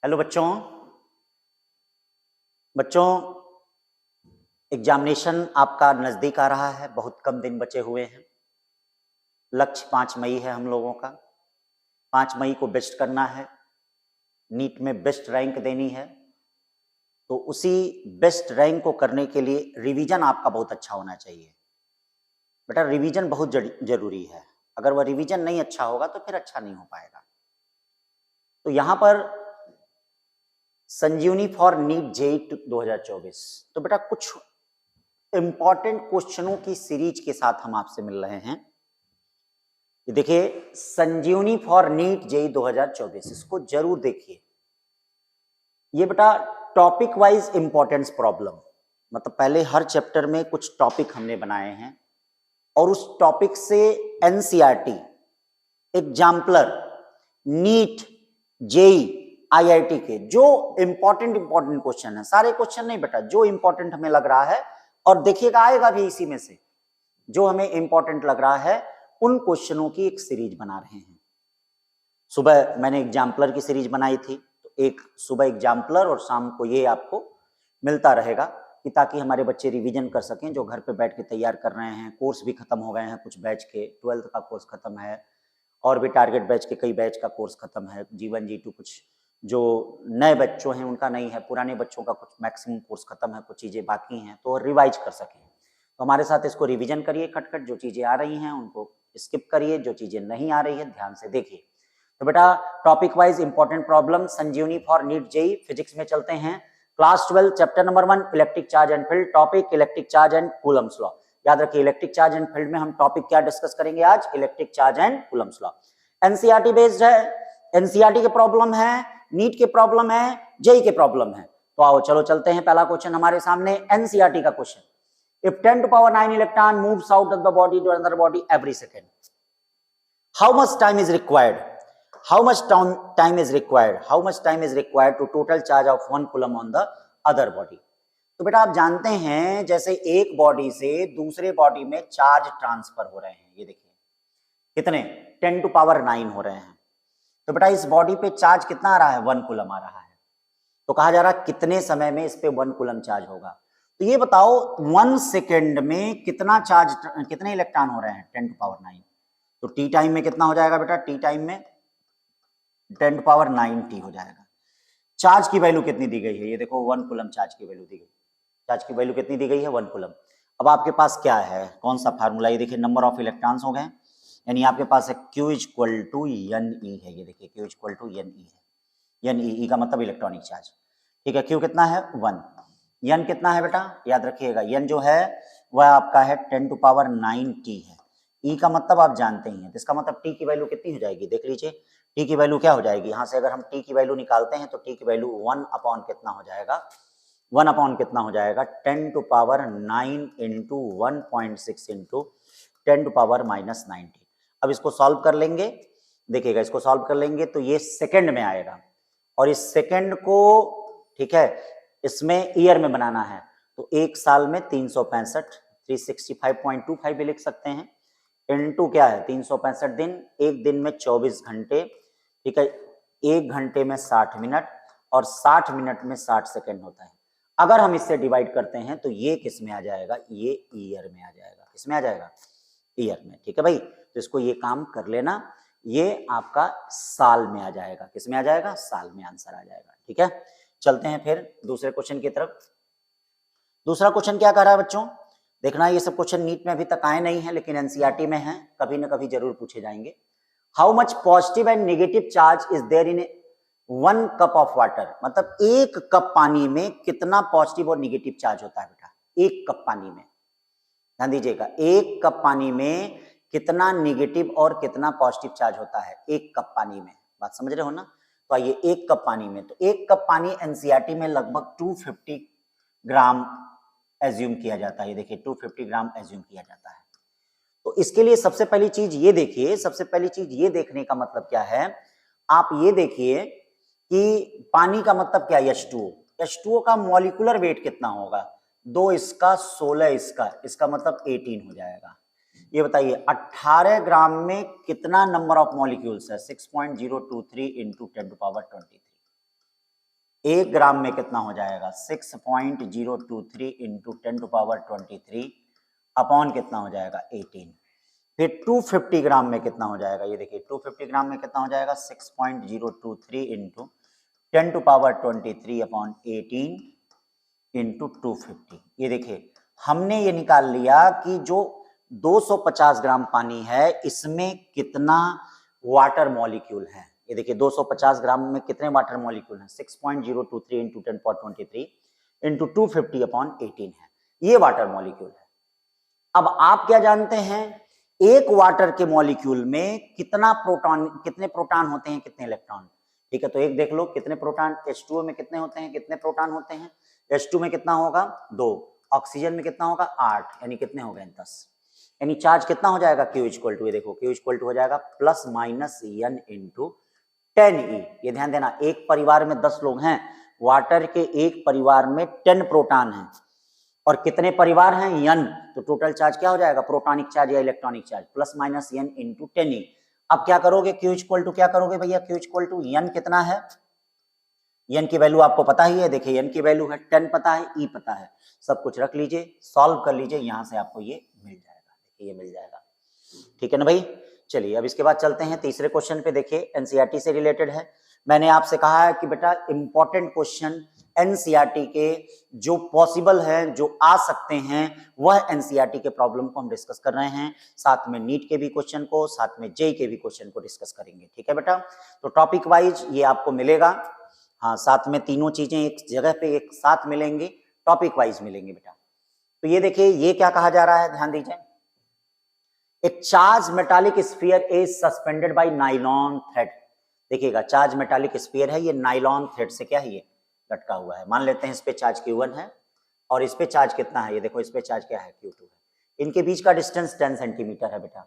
Hello बच्चों examination आपका नजदीक आ रहा है। बहुत कम दिन बचे हुए हैं। लक्ष्य 5 मई है हम लोगों का। 5 मई को बेस्ट करना है, नीट में बेस्ट रैंक देनी है। तो उसी बेस्ट रैंक को करने के लिए रिवीजन आपका बहुत अच्छा होना चाहिए। बेटा रिवीजन बहुत जरूरी है। अगर वह रिवीजन नहीं अच्छा होगा तो फिर अच्छा नहीं हो पाएगा। तो यहां पर संजीवनी फॉर नीट जेई 2024, तो बेटा कुछ इंपॉर्टेंट क्वेश्चनों की सीरीज के साथ हम आपसे मिल रहे हैं। देखिए संजीवनी फॉर नीट जेई 2024, इसको जरूर देखिए। ये बेटा टॉपिक वाइज इंपॉर्टेंस प्रॉब्लम, मतलब पहले हर चैप्टर में कुछ टॉपिक हमने बनाए हैं और उस टॉपिक से NCERT, exemplar, NEET, JEE, IIT के जो इंपॉर्टेंट क्वेश्चन है, सारे क्वेश्चन नहीं बेटा, जो इंपॉर्टेंट हमें लग रहा है, और देखिएगा आएगा भी इसी में से, जो हमें इंपॉर्टेंट लग रहा है उन क्वेश्चनों की एक सीरीज बना रहे हैं। सुबह मैंने एग्जाम्पलर की सीरीज बनाई थी, तो एक सुबह एग्जाम्पलर और शाम को ये आपको मिलता रहेगा कि ताकि हमारे बच्चे रिवीजन कर सकें, जो घर पे बैठ के तैयार कर रहे हैं। कोर्स भी खत्म हो गए हैं, कुछ बैच के 12th का कोर्स खत्म है और भी टारगेट बैच के कई बैच का कोर्स खत्म है। G1 G2 कुछ जो नए बच्चों हैं उनका नहीं है, पुराने बच्चों का कुछ मैक्सिमम कोर्स खत्म है, कुछ चीज़ें बाकी हैं, तो रिवाइज कर सकें। तो हमारे साथ इसको रिवीजन करिए, खटखट जो चीज़ें आ रही हैं उनको स्किप करिए, जो चीज़ें नहीं आ रही है ध्यान से देखिए। तो बेटा topic wise important problem Sanjeevani for NEET JEE. Physics में चलते हैं। Class 12 chapter number 1 electric charge and field, topic electric charge and coulomb's law. याद रखिए इलेक्ट्रिक चार्ज एंड फील्ड में हम टॉपिक क्या डिस्कस करेंगे आज, electric charge and coulomb's law. NCERT based है, एनसीईआरटी के प्रॉब्लम है, नीट के प्रॉब्लम है, जेई के प्रॉब्लम है। तो आओ चलो चलते हैं। पहला क्वेश्चन हमारे सामने एनसीईआरटी का question. If 10 to power 9 electron moves out of the body to another body every second, how much time is required? How much time is required? How much time is required to total charge of 1 coulomb on the other body? तो बेटा आप जानते हैं जैसे एक body से दूसरे body में चार्ज ट्रांसफर हो रहे हैं, ये देखिए कितने 10 टू पावर 9 हो रहे हैं। तो बेटा इस बॉडी पे चार्ज कितना आ रहा है, 1 कूलम आ रहा है। तो कहा जा रहा है कितने समय में इस पे 1 कूलम चार्ज होगा। तो ये बताओ 1 सेकेंड में कितना चार्ज, कितने इलेक्ट्रॉन हो रहे हैं, 10 टू पावर 9। तो टी टाइम में कितना हो जाएगा बेटा, टी टाइम में 10 टू पावर 9 टी हो जाएगा। चार्ज की वैल्यू कितनी दी गई है, ये देखो 1 कूलम चार्ज की वैल्यू दी गई। चार्ज की वैल्यू कितनी दी गई है, 1 कूलम। अब आपके पास क्या है, कौन सा फार्मूला, ये देखिए नंबर ऑफ इलेक्ट्रॉन्स हो गए, यानी आपके पास है Q equal to N E है। ये देखिए Q equal to N E है। एन ई का मतलब इलेक्ट्रॉनिक चार्ज, ठीक है। Q कितना है, 1। एन कितना है बेटा, याद रखिएगा एन जो है वह आपका है 10 टू पावर 9 टी है। ई का मतलब आप जानते ही हैं, तो इसका मतलब टी की वैल्यू कितनी हो जाएगी, देख लीजिए टी की वैल्यू क्या हो जाएगी। यहाँ से अगर हम टी की वैल्यू निकालते हैं तो टी की वैल्यू 1 अपॉन कितना हो जाएगा, 1 अपॉन कितना हो जाएगा, 10 to power 9 into 1.6 into 10 to power minus 90। अब इसको सॉल्व कर लेंगे, देखिएगा इसको सॉल्व कर लेंगे तो ये सेकंड में आएगा, और इस सेकंड को ठीक है इसमें ईयर में बनाना है, तो एक साल में 365, 365.25 भी लिख सकते हैं, इनटू क्या है 365 दिन, एक दिन में 24 घंटे, ठीक है, एक घंटे में 60 मिनट और 60 मिनट में 60 सेकंड होता है। अगर हम इससे डिवाइड करते हैं तो ये किस में आ जाएगा, ये ईयर में आ जाएगा। किस में आ जाएगा, ईयर में, ठीक है भाई। तो इसको ये काम कर लेना, ये आपका साल में आ जाएगा। किस में आ जाएगा, साल में आंसर आ जाएगा, ठीक है। चलते हैं फिर दूसरे क्वेश्चन की तरफ। दूसरा क्वेश्चन क्या कह रहा है बच्चों, देखना ये सब क्वेश्चन नीट में अभी तक आए नहीं है, लेकिन एनसीईआरटी में है, कभी ना कभी जरूर पूछे जाएंगे। How much positive and negative charge is there in 1 cup of water, मतलब 1 कप पानी में कितना पॉजिटिव और नेगेटिव चार्ज होता है बेटा, 1 कप पानी में। ध्यान दीजिएगा 1 कप पानी में कितना नेगेटिव और कितना पॉजिटिव चार्ज होता है, 1 कप पानी में, बात समझ रहे हो ना। तो आइए 1 कप पानी में, तो 1 कप पानी एनसीईआरटी में लगभग 250 ग्राम एज्यूम किया जाता है। ये देखिए 250 ग्राम एज्यूम किया जाता है। तो इसके लिए सबसे पहली चीज ये देखिए, सबसे पहली चीज ये देखने का मतलब क्या है, आप ये देखिए कि पानी का मतलब क्या है, H2O। H2O का मॉलिक्यूलर वेट कितना होगा, 2 इसका 16 इसका, इसका मतलब 18 हो जाएगा। ये बताइए 18 ग्राम में कितना नंबर ऑफ मॉलिक्यूल्स है, 6.023 इंटू 10 टू पावर 23। 1 ग्राम में कितना हो जाएगा 6.023 इंटू 10⁻23 अपॉन कितना हो जाएगा 18। फिर 250 ग्राम में कितना हो जाएगा, ये देखिए 250 ग्राम में कितना हो जाएगा 6.023 इंटू 10⁻23 अपॉन 18 इंटू 250। ये देखिए हमने ये निकाल लिया कि जो 250 ग्राम पानी है इसमें कितना वाटर मॉलिक्यूल है। ये देखिए 250 ग्राम में कितने वाटर मॉलिक्यूल हैं 6.023 इंटू 10⁻23 इंटू 250 अपॉन 18 है, ये वाटर मॉलिक्यूल है। अब आप क्या जानते हैं, एक वाटर के मॉलिक्यूल में कितना प्रोटॉन, कितने प्रोटॉन होते हैं, कितने इलेक्ट्रॉन। ठीक है, तो एक देख लो कितने प्रोटॉन H2O में कितने होते हैं, कितने प्रोटॉन होते हैं। H2 में कितना होगा 2, ऑक्सीजन में कितना होगा 8, यानी कितने हो गए 10, यानी चार्ज कितना हो जाएगा Q इक्वल टू, ये देखो Q इक्वल टू हो जाएगा plus minus n into 10E। ये ध्यान देना एक परिवार में 10 लोग हैं, वाटर के एक परिवार में 10 प्रोटॉन हैं और कितने परिवार हैं n, तो टोटल चार्ज क्या हो जाएगा प्रोटॉनिक चार्ज या electronic charge plus minus n into 10E। अब क्या करोगे Q इक्वल टू क्या करोगे भैया, Q इक्वल टू n कितना है, n की वैल्यू आपको पता ही है, देखिए n की वैल्यू है 10 पता है, E पता है, सब कुछ रख लीजिए सॉल्व कर लीजिए, यहां से आपको ये मिल जाएगा, देखिए ये मिल जाएगा। ठीक है ना भाई, चलिए अब इसके बाद चलते हैं तीसरे क्वेश्चन पे। देखिए एनसीईआरटी से रिलेटेड है, मैंने आपसे कहा है कि बेटा इंपॉर्टेंट क्वेश्चन एनसीईआरटी के जो पॉसिबल हैं, जो आ सकते हैं, वह एनसीईआरटी के प्रॉब्लम को हम डिस्कस कर रहे हैं, साथ में नीट के भी क्वेश्चन को, साथ में जेई के भी क्वेश्चन को डिस्कस करेंगे। ठीक है बेटा, तो टॉपिक वाइज ये आपको मिलेगा, हाँ साथ में तीनों चीजें एक जगह पे एक साथ मिलेंगी, टॉपिक वाइज मिलेंगे बेटा। तो ये देखिए ये क्या कहा जा रहा है, ध्यान दीजिए, एक charge metallic sphere is suspended bye nylon thread. देखिएगा चार्ज मेटालिक स्फीयर है, ये नाइलॉन थ्रेड से क्या है ये लटका हुआ है। मान लेते हैं इस पे चार्ज Q1 है और इस पे चार्ज कितना है, ये देखो इस पे चार्ज क्या है Q2 है। इनके बीच का डिस्टेंस 10 सेंटीमीटर है बेटा,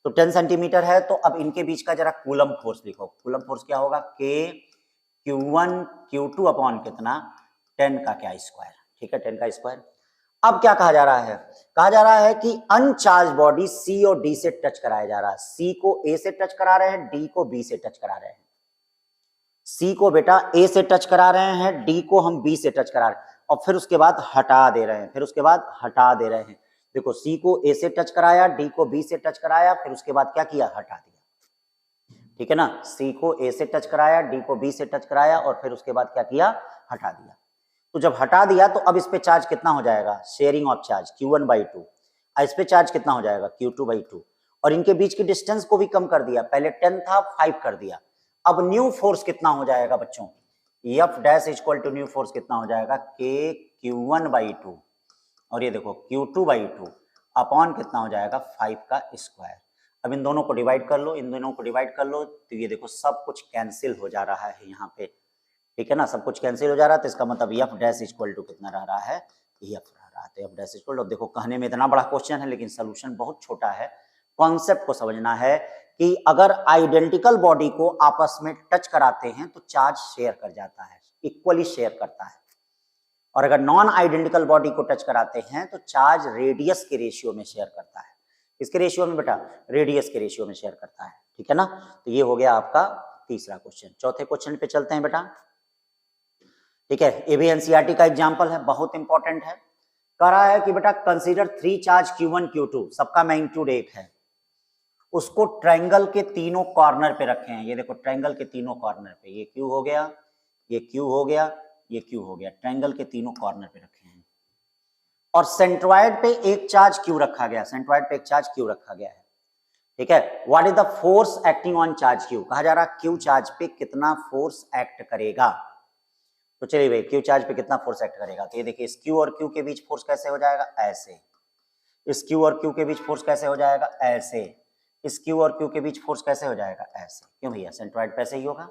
तो 10 सेंटीमीटर है, तो अब इनके बीच का जरा कूलम फोर्स लिखो। कूलम फोर्स क्या होगा K Q1 Q2 अपॉन कितना 10 का क्या स्क्वायर। ठीक है 10 का स्क्वायर। अब क्या कहा जा रहा है, कहा जा रहा है कि अनचार्ज बॉडी C और D से टच कराया जा रहा है। C को A से टच करा रहे हैं, D को B से टच करा रहे हैं। C को बेटा A से टच करा रहे हैं, D को हम B से टच करा रहे हैं और फिर उसके बाद हटा दे रहे हैं, फिर उसके बाद हटा दे रहे हैं। देखो C को A से टच कराया, D को B से टच कराया, फिर उसके बाद क्या किया हटा दिया। ठीक है ना, C को A से टच कराया, D को B से टच कराया और फिर उसके बाद क्या किया हटा दिया। तो जब हटा दिया तो अब इस पे चार्ज कितना हो जाएगा, शेयरिंग ऑफ चार्ज Q1/2, इस पे चार्ज कितना हो जाएगा Q2/2 और इनके बीच की डिस्टेंस को भी कम कर दिया, पहले 10 था 5 कर दिया। अब न्यू फोर्स कितना हो जाएगा बच्चों, F dash equal to new force कितना हो जाएगा K Q1/2 और ये देखो Q2/2 अपॉन कितना हो जाएगा 5 का स्क्वायर। अब इन दोनों को डिवाइड कर लो, इन दोनों को डिवाइड कर लो, तो ये देखो सब कुछ कैंसिल हो जा रहा है यहाँ पे। ठीक है ना, सब कुछ कैंसिल हो जा रहा है, तो इसका मतलब F डैश इक्वल टू कितना रह रहा है, F रह रहा है। तो F डैश इक्वल टू, देखो कहने में इतना बड़ा क्वेश्चन है लेकिन सोल्यूशन बहुत छोटा है। कॉन्सेप्ट को समझना है कि अगर आइडेंटिकल बॉडी को आपस में टच कराते हैं तो चार्ज शेयर कर जाता है, इक्वली शेयर करता है, और अगर नॉन आइडेंटिकल बॉडी को टच कराते हैं तो चार्ज रेडियस के रेशियो में शेयर करता है। इसके रेशियो में बेटा, रेडियस के रेशियो में शेयर करता है। ठीक है ना, तो ये हो गया आपका तीसरा क्वेश्चन। चौथे क्वेश्चन पे चलते हैं बेटा। ठीक है, ये भी एनसीईआरटी का एग्जांपल है, बहुत इंपॉर्टेंट है। कह रहा है कि बेटा कंसीडर 3 चार्ज Q1 Q2, सबका मैग्नीट्यूड 1 है, उसको ट्रायंगल के तीनों कॉर्नर पे रखे हैं। ये देखो ट्रायंगल के तीनों कॉर्नर पे, ये Q हो गया, ये Q हो गया, ये Q हो गया, ट्रायंगल के तीनों कॉर्नर पे रखे हैं और सेंट्रॉइड पे एक चार्ज Q रखा गया, सेंट्रॉइड पे एक चार्ज Q रखा गया है। ठीक है, what is the force acting on charge Q, कहा जा रहा Q चार्ज पे कितना फोर्स एक्ट करेगा। तो चलिए भाई Q चार्ज पे कितना फोर्स एक्ट करेगा, तो ये देखिए इस Q और Q के बीच फोर्स कैसे हो जाएगा, ऐसे। इस Q और Q के बीच फोर्स कैसे हो जाएगा, ऐसे। इस Q और Q के बीच फोर्स कैसे हो जाएगा, ऐसे। क्यों भैया, सेंट्रॉइड पे ऐसे ही होगा।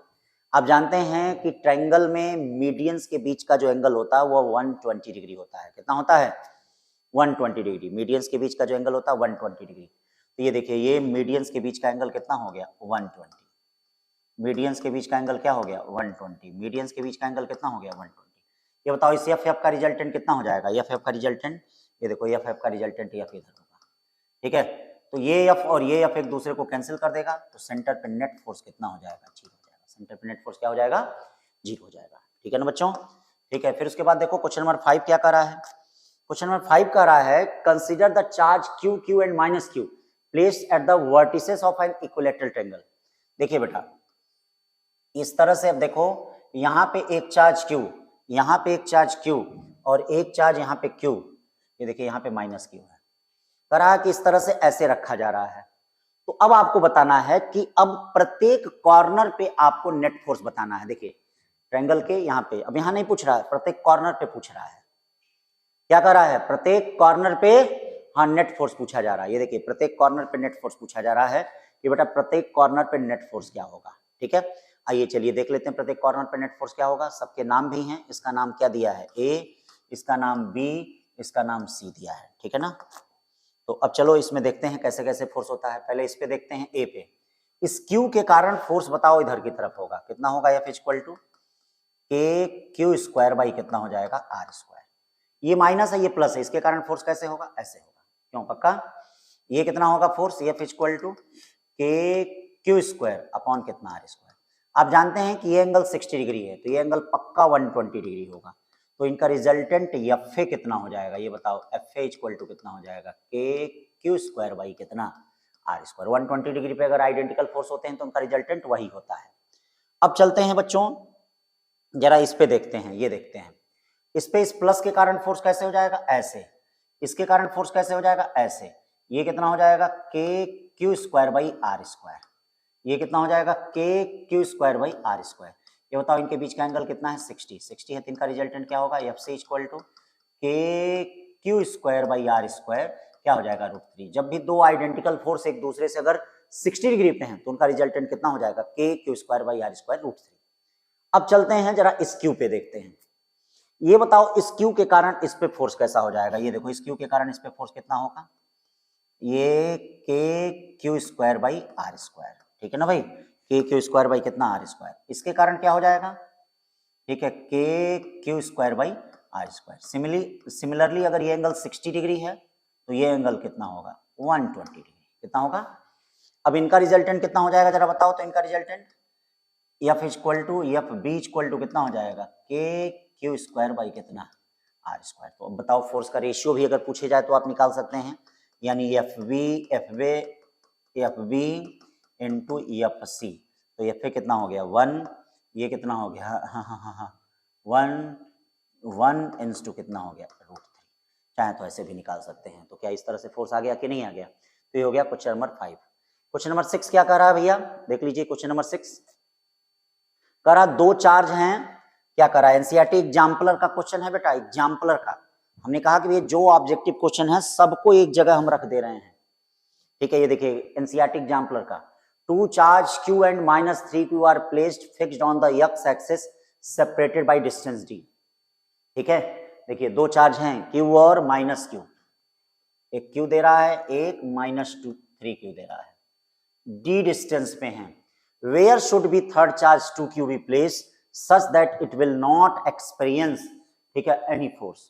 आप जानते हैं कि ट्रायंगल में मीडियंस के बीच का जो एंगल होता है वो 120 डिग्री होता है। कितना होता है, 120 डिग्री। मीडियंस के बीच का जो एंगल होता है 120 डिग्री। तो ये देखिए ये मीडियंस के बीच का एंगल कितना हो गया, 120। मीडियंस के बीच का एंगल क्या हो गया, 120। मीडियंस के बीच का एंगल कितना हो गया, 120। ये बताओ इस एफ का रिजल्टेंट कितना हो जाएगा, एफ का रिजल्टेंट, ये देखो एफ का रिजल्टेंट एफ इधर होगा। ठीक है, तो ये एफ और ये एफ एक दूसरे को कैंसिल कर देगा, तो सेंटर पे नेट फोर्स कितना हो जाएगा, 0 हो जाएगा। सेंटर पे नेट फोर्स क्या हो जाएगा, 0 हो जाएगा। ठीक है ना बच्चों। ठीक है, फिर उसके बाद देखो क्वेश्चन नंबर 5 क्या कर रहा है। क्वेश्चन नंबर 5 कर रहा है consider the charge q q and minus q placed at the vertices of an equilateral triangle. देखिए बेटा इस तरह से, अब देखो यहाँ पे एक चार्ज q, यहाँ पे एक चार्ज q और एक चार्ज यहाँ पे q, ये देखिए यहाँ पे माइनस q है। कह रहा है कि इस तरह से ऐसे रखा जा रहा है। तो अब आपको बताना है कि अब प्रत्येक कॉर्नर पे आपको नेट फोर्स बताना है। देखिए ट्रायंगल के यहाँ पे, अब यहाँ नहीं पूछ रहा है, प्रत्येक कॉर्नर पे पूछ रहा है। क्या कर रहा है, प्रत्येक कॉर्नर पे हाँ नेट फोर्स पूछा जा रहा है। ये देखिए प्रत्येक कॉर्नर पे नेट फोर्स पूछा जा रहा है कि बेटा प्रत्येक कॉर्नर पे नेट फोर्स क्या होगा। ठीक है, आइए चलिए देख लेते हैं प्रत्येक कॉर्नर पे नेट फोर्स क्या होगा। सबके नाम भी हैं, इसका नाम क्या दिया है ए, इसका नाम बी, इसका नाम सी दिया है। ठीक है ना, तो अब चलो इसमें देखते हैं कैसे कैसे फोर्स होता है। पहले इस पे देखते हैं ए पे। इस क्यू के कारण फोर्स बताओ इधर की तरफ होगा, कितना होगा, F equal to K Q square by कितना हो जाएगा आर स्क्वायर। ये माइनस है ये प्लस है, इसके कारण फोर्स कैसे होगा, ऐसे होगा। क्यों पक्का, ये कितना होगा force, F equal to K Q square upon कितना आर स्क्वायर। आप जानते हैं कि ये एंगल 60 डिग्री है, तो ये एंगल पक्का 120 डिग्री होगा। तो इनका रिजल्टेंट एफ ए कितना हो जाएगा, ये बताओ, एफ ए इक्वल टू कितना हो जाएगा, के क्यू स्क्वायर बाई कितना आर स्क्वायर। 120 डिग्री पे अगर आइडेंटिकल फोर्स होते हैं तो उनका रिजल्टेंट वही होता है। अब चलते हैं बच्चों जरा इस पे देखते हैं, ये देखते हैं इस पे, इस प्लस के कारण फोर्स कैसे हो जाएगा, ऐसे, इसके कारण फोर्स कैसे हो जाएगा, ऐसे। ये कितना हो जाएगा, K Q square by are square. ये कितना हो जाएगा, K Q square by are square. ये बताओ इनके बीच का एंगल कितना है, 60 है, तो इनका रिजल्टेंट क्या होगा, F C equal to K Q square by are square क्या हो जाएगा, √3। जब भी दो आइडेंटिकल फोर्स एक दूसरे से अगर 60 डिग्री पे हैं तो उनका रिजल्टेंट कितना हो जाएगा, K Q square by are square √3। अब चलते हैं जरा इस क्यू पे देखते हैं। ये बताओ इस क्यू के कारण इस पे फोर्स कैसा हो जाएगा। ये देखो इस क्यू के कारण इस पे फोर्स कितना होगा, ये K Q square by are square. ठीक है ना भाई, के क्यू स्क्वायर बाई कितना आर स्क्वायर। इसके कारण क्या हो जाएगा, ठीक है, K Q square by are square. Similarly अगर ये एंगल 60 डिग्री है तो ये एंगल कितना होगा, 120 डिग्री। कितना होगा, अब इनका रिजल्टेंट कितना हो जाएगा जरा बताओ तो। इनका resultant F equal to F B equal to कितना हो जाएगा, के क्यू स्क्वायर बाई कितना आर स्क्वायर। तो अब बताओ फोर्स का रेशियो भी अगर पूछे जाए तो आप निकाल सकते हैं, यानी F B into F C. तो एफ ए कितना हो गया 1, ये कितना हो गया, हाँ 1 इंटू कितना हो गया, √3। चाहे तो ऐसे भी निकाल सकते हैं। तो क्या इस तरह से फोर्स आ गया कि नहीं आ गया। तो ये हो गया क्वेश्चन नंबर 5। क्वेश्चन नंबर 6 क्या कर रहा है भैया, देख लीजिए क्वेश्चन नंबर 6 करा, दो चार्ज हैं, क्या करा, एनसीईआरटी एग्जाम्पलर का क्वेश्चन है बेटा, एग्जाम्पलर का। हमने कहा कि ये जो ऑब्जेक्टिव क्वेश्चन है सबको एक जगह हम रख दे रहे हैं। ठीक है, ये देखिए एनसीईआरटी एग्जाम्पलर का, टू चार्ज q एंड -3q are placed fixed on the x axis separated by distance d। ठीक है, देखिए दो चार्ज हैं q और -q, एक q दे रहा है, एक -3q दे रहा है, d डिस्टेंस पे हैं। Where should be third charge 2q be placed such that it will not experience, ठीक है, any force।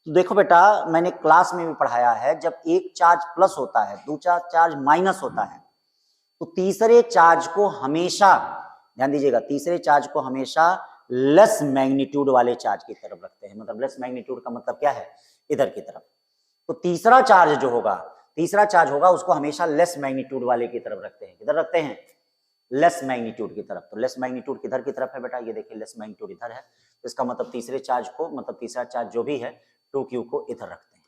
तो देखो बेटा मैंने क्लास में भी पढ़ाया है, जब एक चार्ज प्लस होता है, दूसरा चार्ज माइनस होता है, तो तीसरे चार्ज को हमेशा, ध्यान दीजिएगा, तीसरे चार्ज को हमेशा लेस मैग्नीट्यूड वाले चार्ज की तरफ रखते हैं। मतलब लेस मैग्नीट्यूड का मतलब क्या है, इधर की तरफ। तो तीसरा चार्ज जो होगा, तीसरा चार्ज होगा उसको हमेशा लेस मैग्नीट्यूड वाले की तरफ रखते हैं। किधर रखते हैं, लेस मैग्नीट्यूड की तरफ। तो लेस मैग्नीट्यूड किधर की तरफ है बेटा, ये देखिए लेस मैग्नीट्यूड इधर है। तो इसका मतलब तीसरे चार्ज को, मतलब तीसरा चार्ज जो भी है 2q को इधर रखते हैं।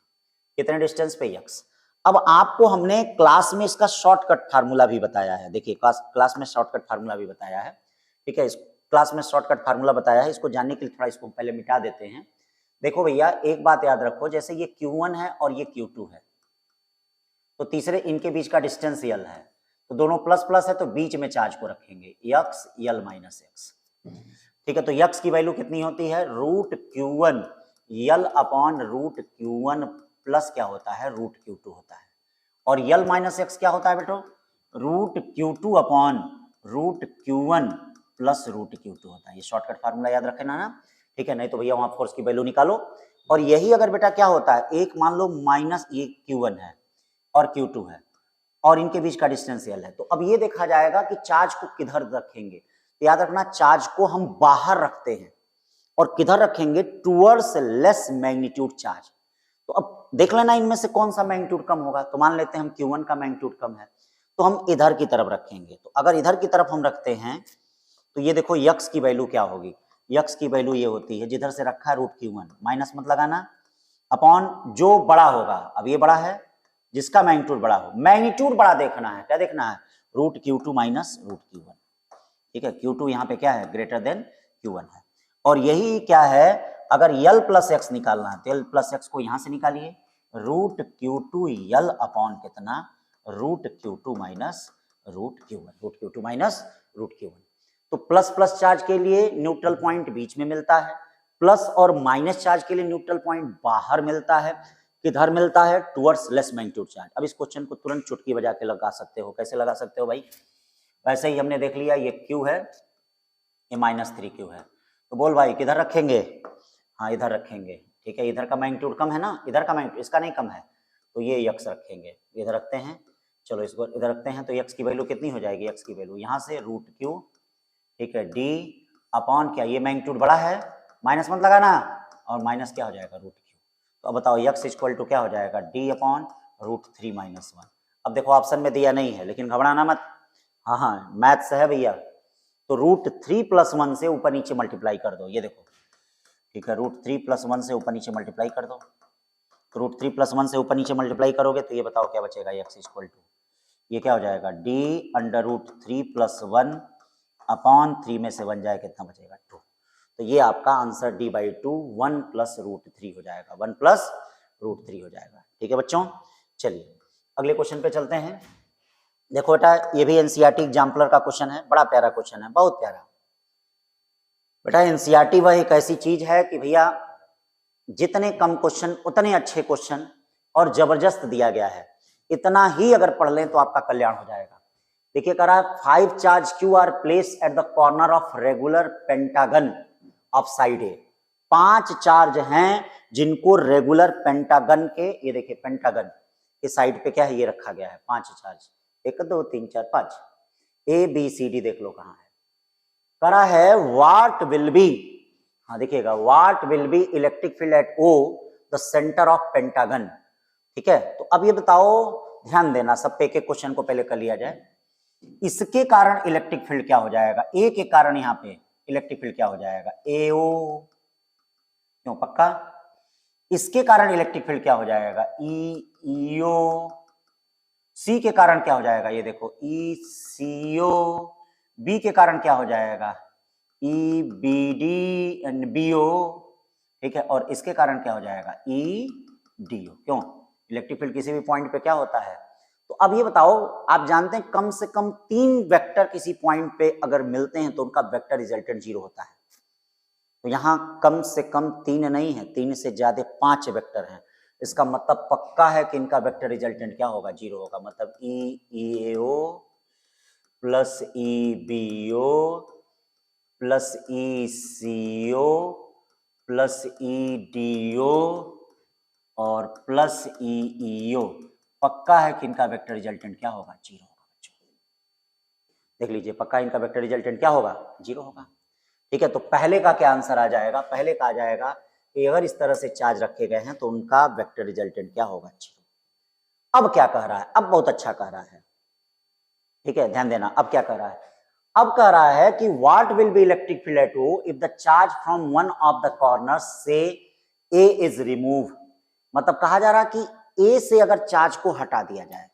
कितने डिस्टेंस पे, x। अब आपको हमने क्लास में इसका शॉर्टकट फार्मूला भी बताया है। देखिए क्लास में शॉर्टकट फार्मूला भी बताया है। ठीक है, इस क्लास में शॉर्टकट फार्मूला बताया है। इसको जानने के लिए थोड़ा इसको पहले मिटा देते हैं। देखो भैया एक बात याद रखो, जैसे ये q1 है और ये q2 है, तो तीसरे इनके बीच का डिस्टेंस l है, तो दोनों प्लस प्लस है तो बीच में चार्ज को रखेंगे x l माइनस x। ठीक है, तो x की वैल्यू कितनी होती है, √q1 l upon √q1 plus क्या होता है, √q2 होता है। और l माइनस x क्या होता है बेटो, √q2 upon √q1 plus √q2 होता है। ये शॉर्टकट फार्मूला याद रखना ना। ठीक है, नहीं तो भैया वहां फोर्स की वैल्यू निकालो। और यही अगर बेटा क्या होता है, एक मान लो माइनस ये q1 है और q2 है और इनके बीच का डिस्टेंस l है, तो अब ये देखा जाएगा कि चार्ज को किधर रखेंगे। तो याद रखना चार्ज को हम बाहर रखते हैं, और किधर रखेंगे, टूवर्ड्स लेस मैग्नीट्यूड चार्ज। तो अब देख लेना इनमें से कौन सा मैग्नीट्यूड कम होगा। तो मान लेते हैं हम Q1 का मैग्नीट्यूड कम है, तो हम इधर की तरफ रखेंगे। तो अगर इधर की तरफ हम रखते हैं तो ये देखो यक्स की वैल्यू क्या होगी, यक्स की वैल्यू ये होती है जिधर से रखा है √Q1, माइनस मत लगाना, अपॉन जो बड़ा होगा, अब ये बड़ा है जिसका मैग्नीट्यूड बड़ा हो, मैग्नीट्यूड बड़ा देखना है, क्या देखना है, √Q2 माइनस √Q1। ठीक है, Q2 यहाँ पे क्या है, ग्रेटर देन Q1 है। और यही क्या है, अगर L प्लस एक्स निकालना है तो L प्लस एक्स को यहां से निकालिए, √Q2 L अपॉन कितना, √Q2 minus √Q1, √Q2 minus √Q1। तो प्लस प्लस चार्ज के लिए न्यूट्रल पॉइंट बीच में मिलता है, प्लस और माइनस चार्ज के लिए न्यूट्रल पॉइंट बाहर मिलता है, किधर मिलता है, टुवर्ड्स लेस मैग्नीट्यूड चार्ज। अब इस क्वेश्चन को तुरंत चुटकी बजा के लगा सकते हो, कैसे लगा सकते हो भाई, वैसे ही हमने देख लिया ये Q है, ये -3Q है, तो बोल भाई किधर रखेंगे, हाँ इधर रखेंगे। ठीक है, इधर का मैग्नीट्यूड कम है ना, इधर का मैग्नीट्यूड, इसका नहीं कम है, तो ये यक्स रखेंगे, इधर रखते हैं, चलो इसको इधर रखते हैं, तो यक्स की वैल्यू कितनी हो जाएगी, यक्स की वैल्यू यहाँ से √Q, ठीक है, D अपॉन क्या, ये मैग्नीट्यूड बड़ा है, माइनस मत लगाना, और माइनस क्या हो जाएगा, √Q। तो अब बताओ यक्स इक्वल टू क्या हो जाएगा, D अपॉन √3 - 1। अब देखो ऑप्शन में दिया नहीं है, लेकिन घबराना मत, हाँ हाँ मैथ्स है भैया, तो √3 + 1 से ऊपर नीचे मल्टीप्लाई कर दो, ये देखो, ठीक है, √3 + 1 से ऊपर नीचे मल्टीप्लाई कर दो, तो √3 + 1 से ऊपर नीचे मल्टीप्लाई करोगे तो ये बताओ क्या बचेगा, यक्स इक्वल टू, ये क्या हो जाएगा, D√3 + 1 अपॉन 3 में से 1 जाए कितना बचेगा, 2। तो ये आपका आंसर D/2 1 + √3 हो जाएगा, 1 + √3 हो जाएगा। ठीक है बच्चों, चलिए अगले क्वेश्चन पे चलते हैं। देखो बेटा ये भी एनसीईआरटी एग्जाम्पलर का क्वेश्चन है, बड़ा प्यारा क्वेश्चन है, बहुत प्यारा। बेटा एनसीईआरटी वह एक ऐसी चीज है कि भैया जितने कम क्वेश्चन उतने अच्छे क्वेश्चन और जबरदस्त दिया गया है, इतना ही अगर पढ़ लें तो आपका कल्याण हो जाएगा। देखिए कह रहा है 5 charge Q are place at the corner of regular pentagon of side A. 5 charge हैं जिनको रेगुलर पेंटागन के, ये देखिए पेंटागन के साइड पे क्या है, ये रखा गया है 5 चार्ज, 1 2 3 4 5, ABCD देख लो कहाँ है, करा है व्हाट विल बी, हाँ देखिएगा, what will be electric field at O the centre of pentagon. ठीक है, तो अब ये बताओ, ध्यान देना, सब पे एक एक क्वेश्चन को पहले कर लिया जाए। इसके कारण इलेक्ट्रिक फील्ड क्या हो जाएगा, ए के कारण यहाँ पे इलेक्ट्रिक फील्ड क्या हो जाएगा, AO, क्यों पक्का, इसके कारण इलेक्ट्रिक फील्ड क्या हो जाएगा, EO, C के कारण क्या हो जाएगा, ये देखो ECO, B के कारण क्या हो जाएगा, EBD एंड BO, ठीक है, और इसके कारण क्या हो जाएगा, EDO। क्यों, इलेक्ट्रिक फील्ड किसी भी पॉइंट पे क्या होता है। तो अब ये बताओ, आप जानते हैं कम से कम 3 वेक्टर किसी पॉइंट पे अगर मिलते हैं तो उनका वेक्टर रिजल्टेंट 0 होता है। तो यहाँ कम से कम 3 नहीं है, 3 से ज्यादा 5 वेक्टर हैं, इसका मतलब पक्का है कि इनका वेक्टर रिजल्टेंट क्या होगा, 0 होगा। मतलब EAO plus EBO plus ECO plus EDO और प्लस EEO, पक्का है कि इनका वेक्टर रिजल्टेंट क्या होगा, 0 होगा बच्चों। देख लीजिए, पक्का इनका वेक्टर रिजल्टेंट क्या होगा, 0 होगा। ठीक है, तो पहले का क्या आंसर आ जाएगा, पहले का आ जाएगा कि अगर इस तरह से चार्ज रखे गए हैं तो उनका वेक्टर रिजल्टेंट क्या होगा, 0। अब क्या कह रहा है, अब बहुत अच्छा कह रहा है, ठीक है ध्यान देना, अब क्या कह रहा है, अब कह रहा है कि what will be electric field at O if the charge from one of the corner से A इज रिमूव। मतलब कहा जा रहा है कि A से अगर चार्ज को हटा दिया जाए,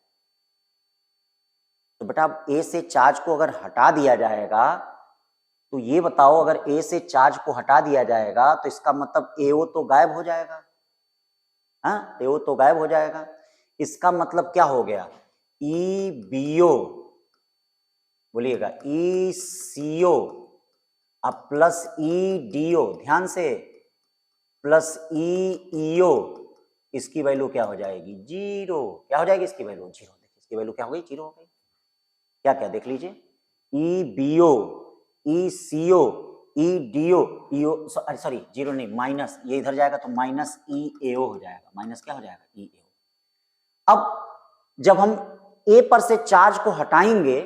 तो बेटा A से चार्ज को अगर हटा दिया जाएगा तो ये बताओ, अगर A से चार्ज को हटा दिया जाएगा तो इसका मतलब AO तो गायब हो जाएगा, हाँ AO तो गायब हो जाएगा। इसका मतलब क्या हो गया, EBO, बोलिएगा ECO अब प्लस EDO, ध्यान से, प्लस EEO, इसकी वैल्यू क्या हो जाएगी, 0। क्या हो जाएगी इसकी वैल्यू, 0। देखिए इसकी वैल्यू क्या हो गई, 0 हो गई। क्या क्या देख लीजिए, EBO ECO EDO EO, sorry 0 नहीं, माइनस, ये इधर जाएगा तो माइनस EAO हो जाएगा, माइनस क्या हो जाएगा, EAO। अब जब हम A पर से चार्ज को हटाएंगे,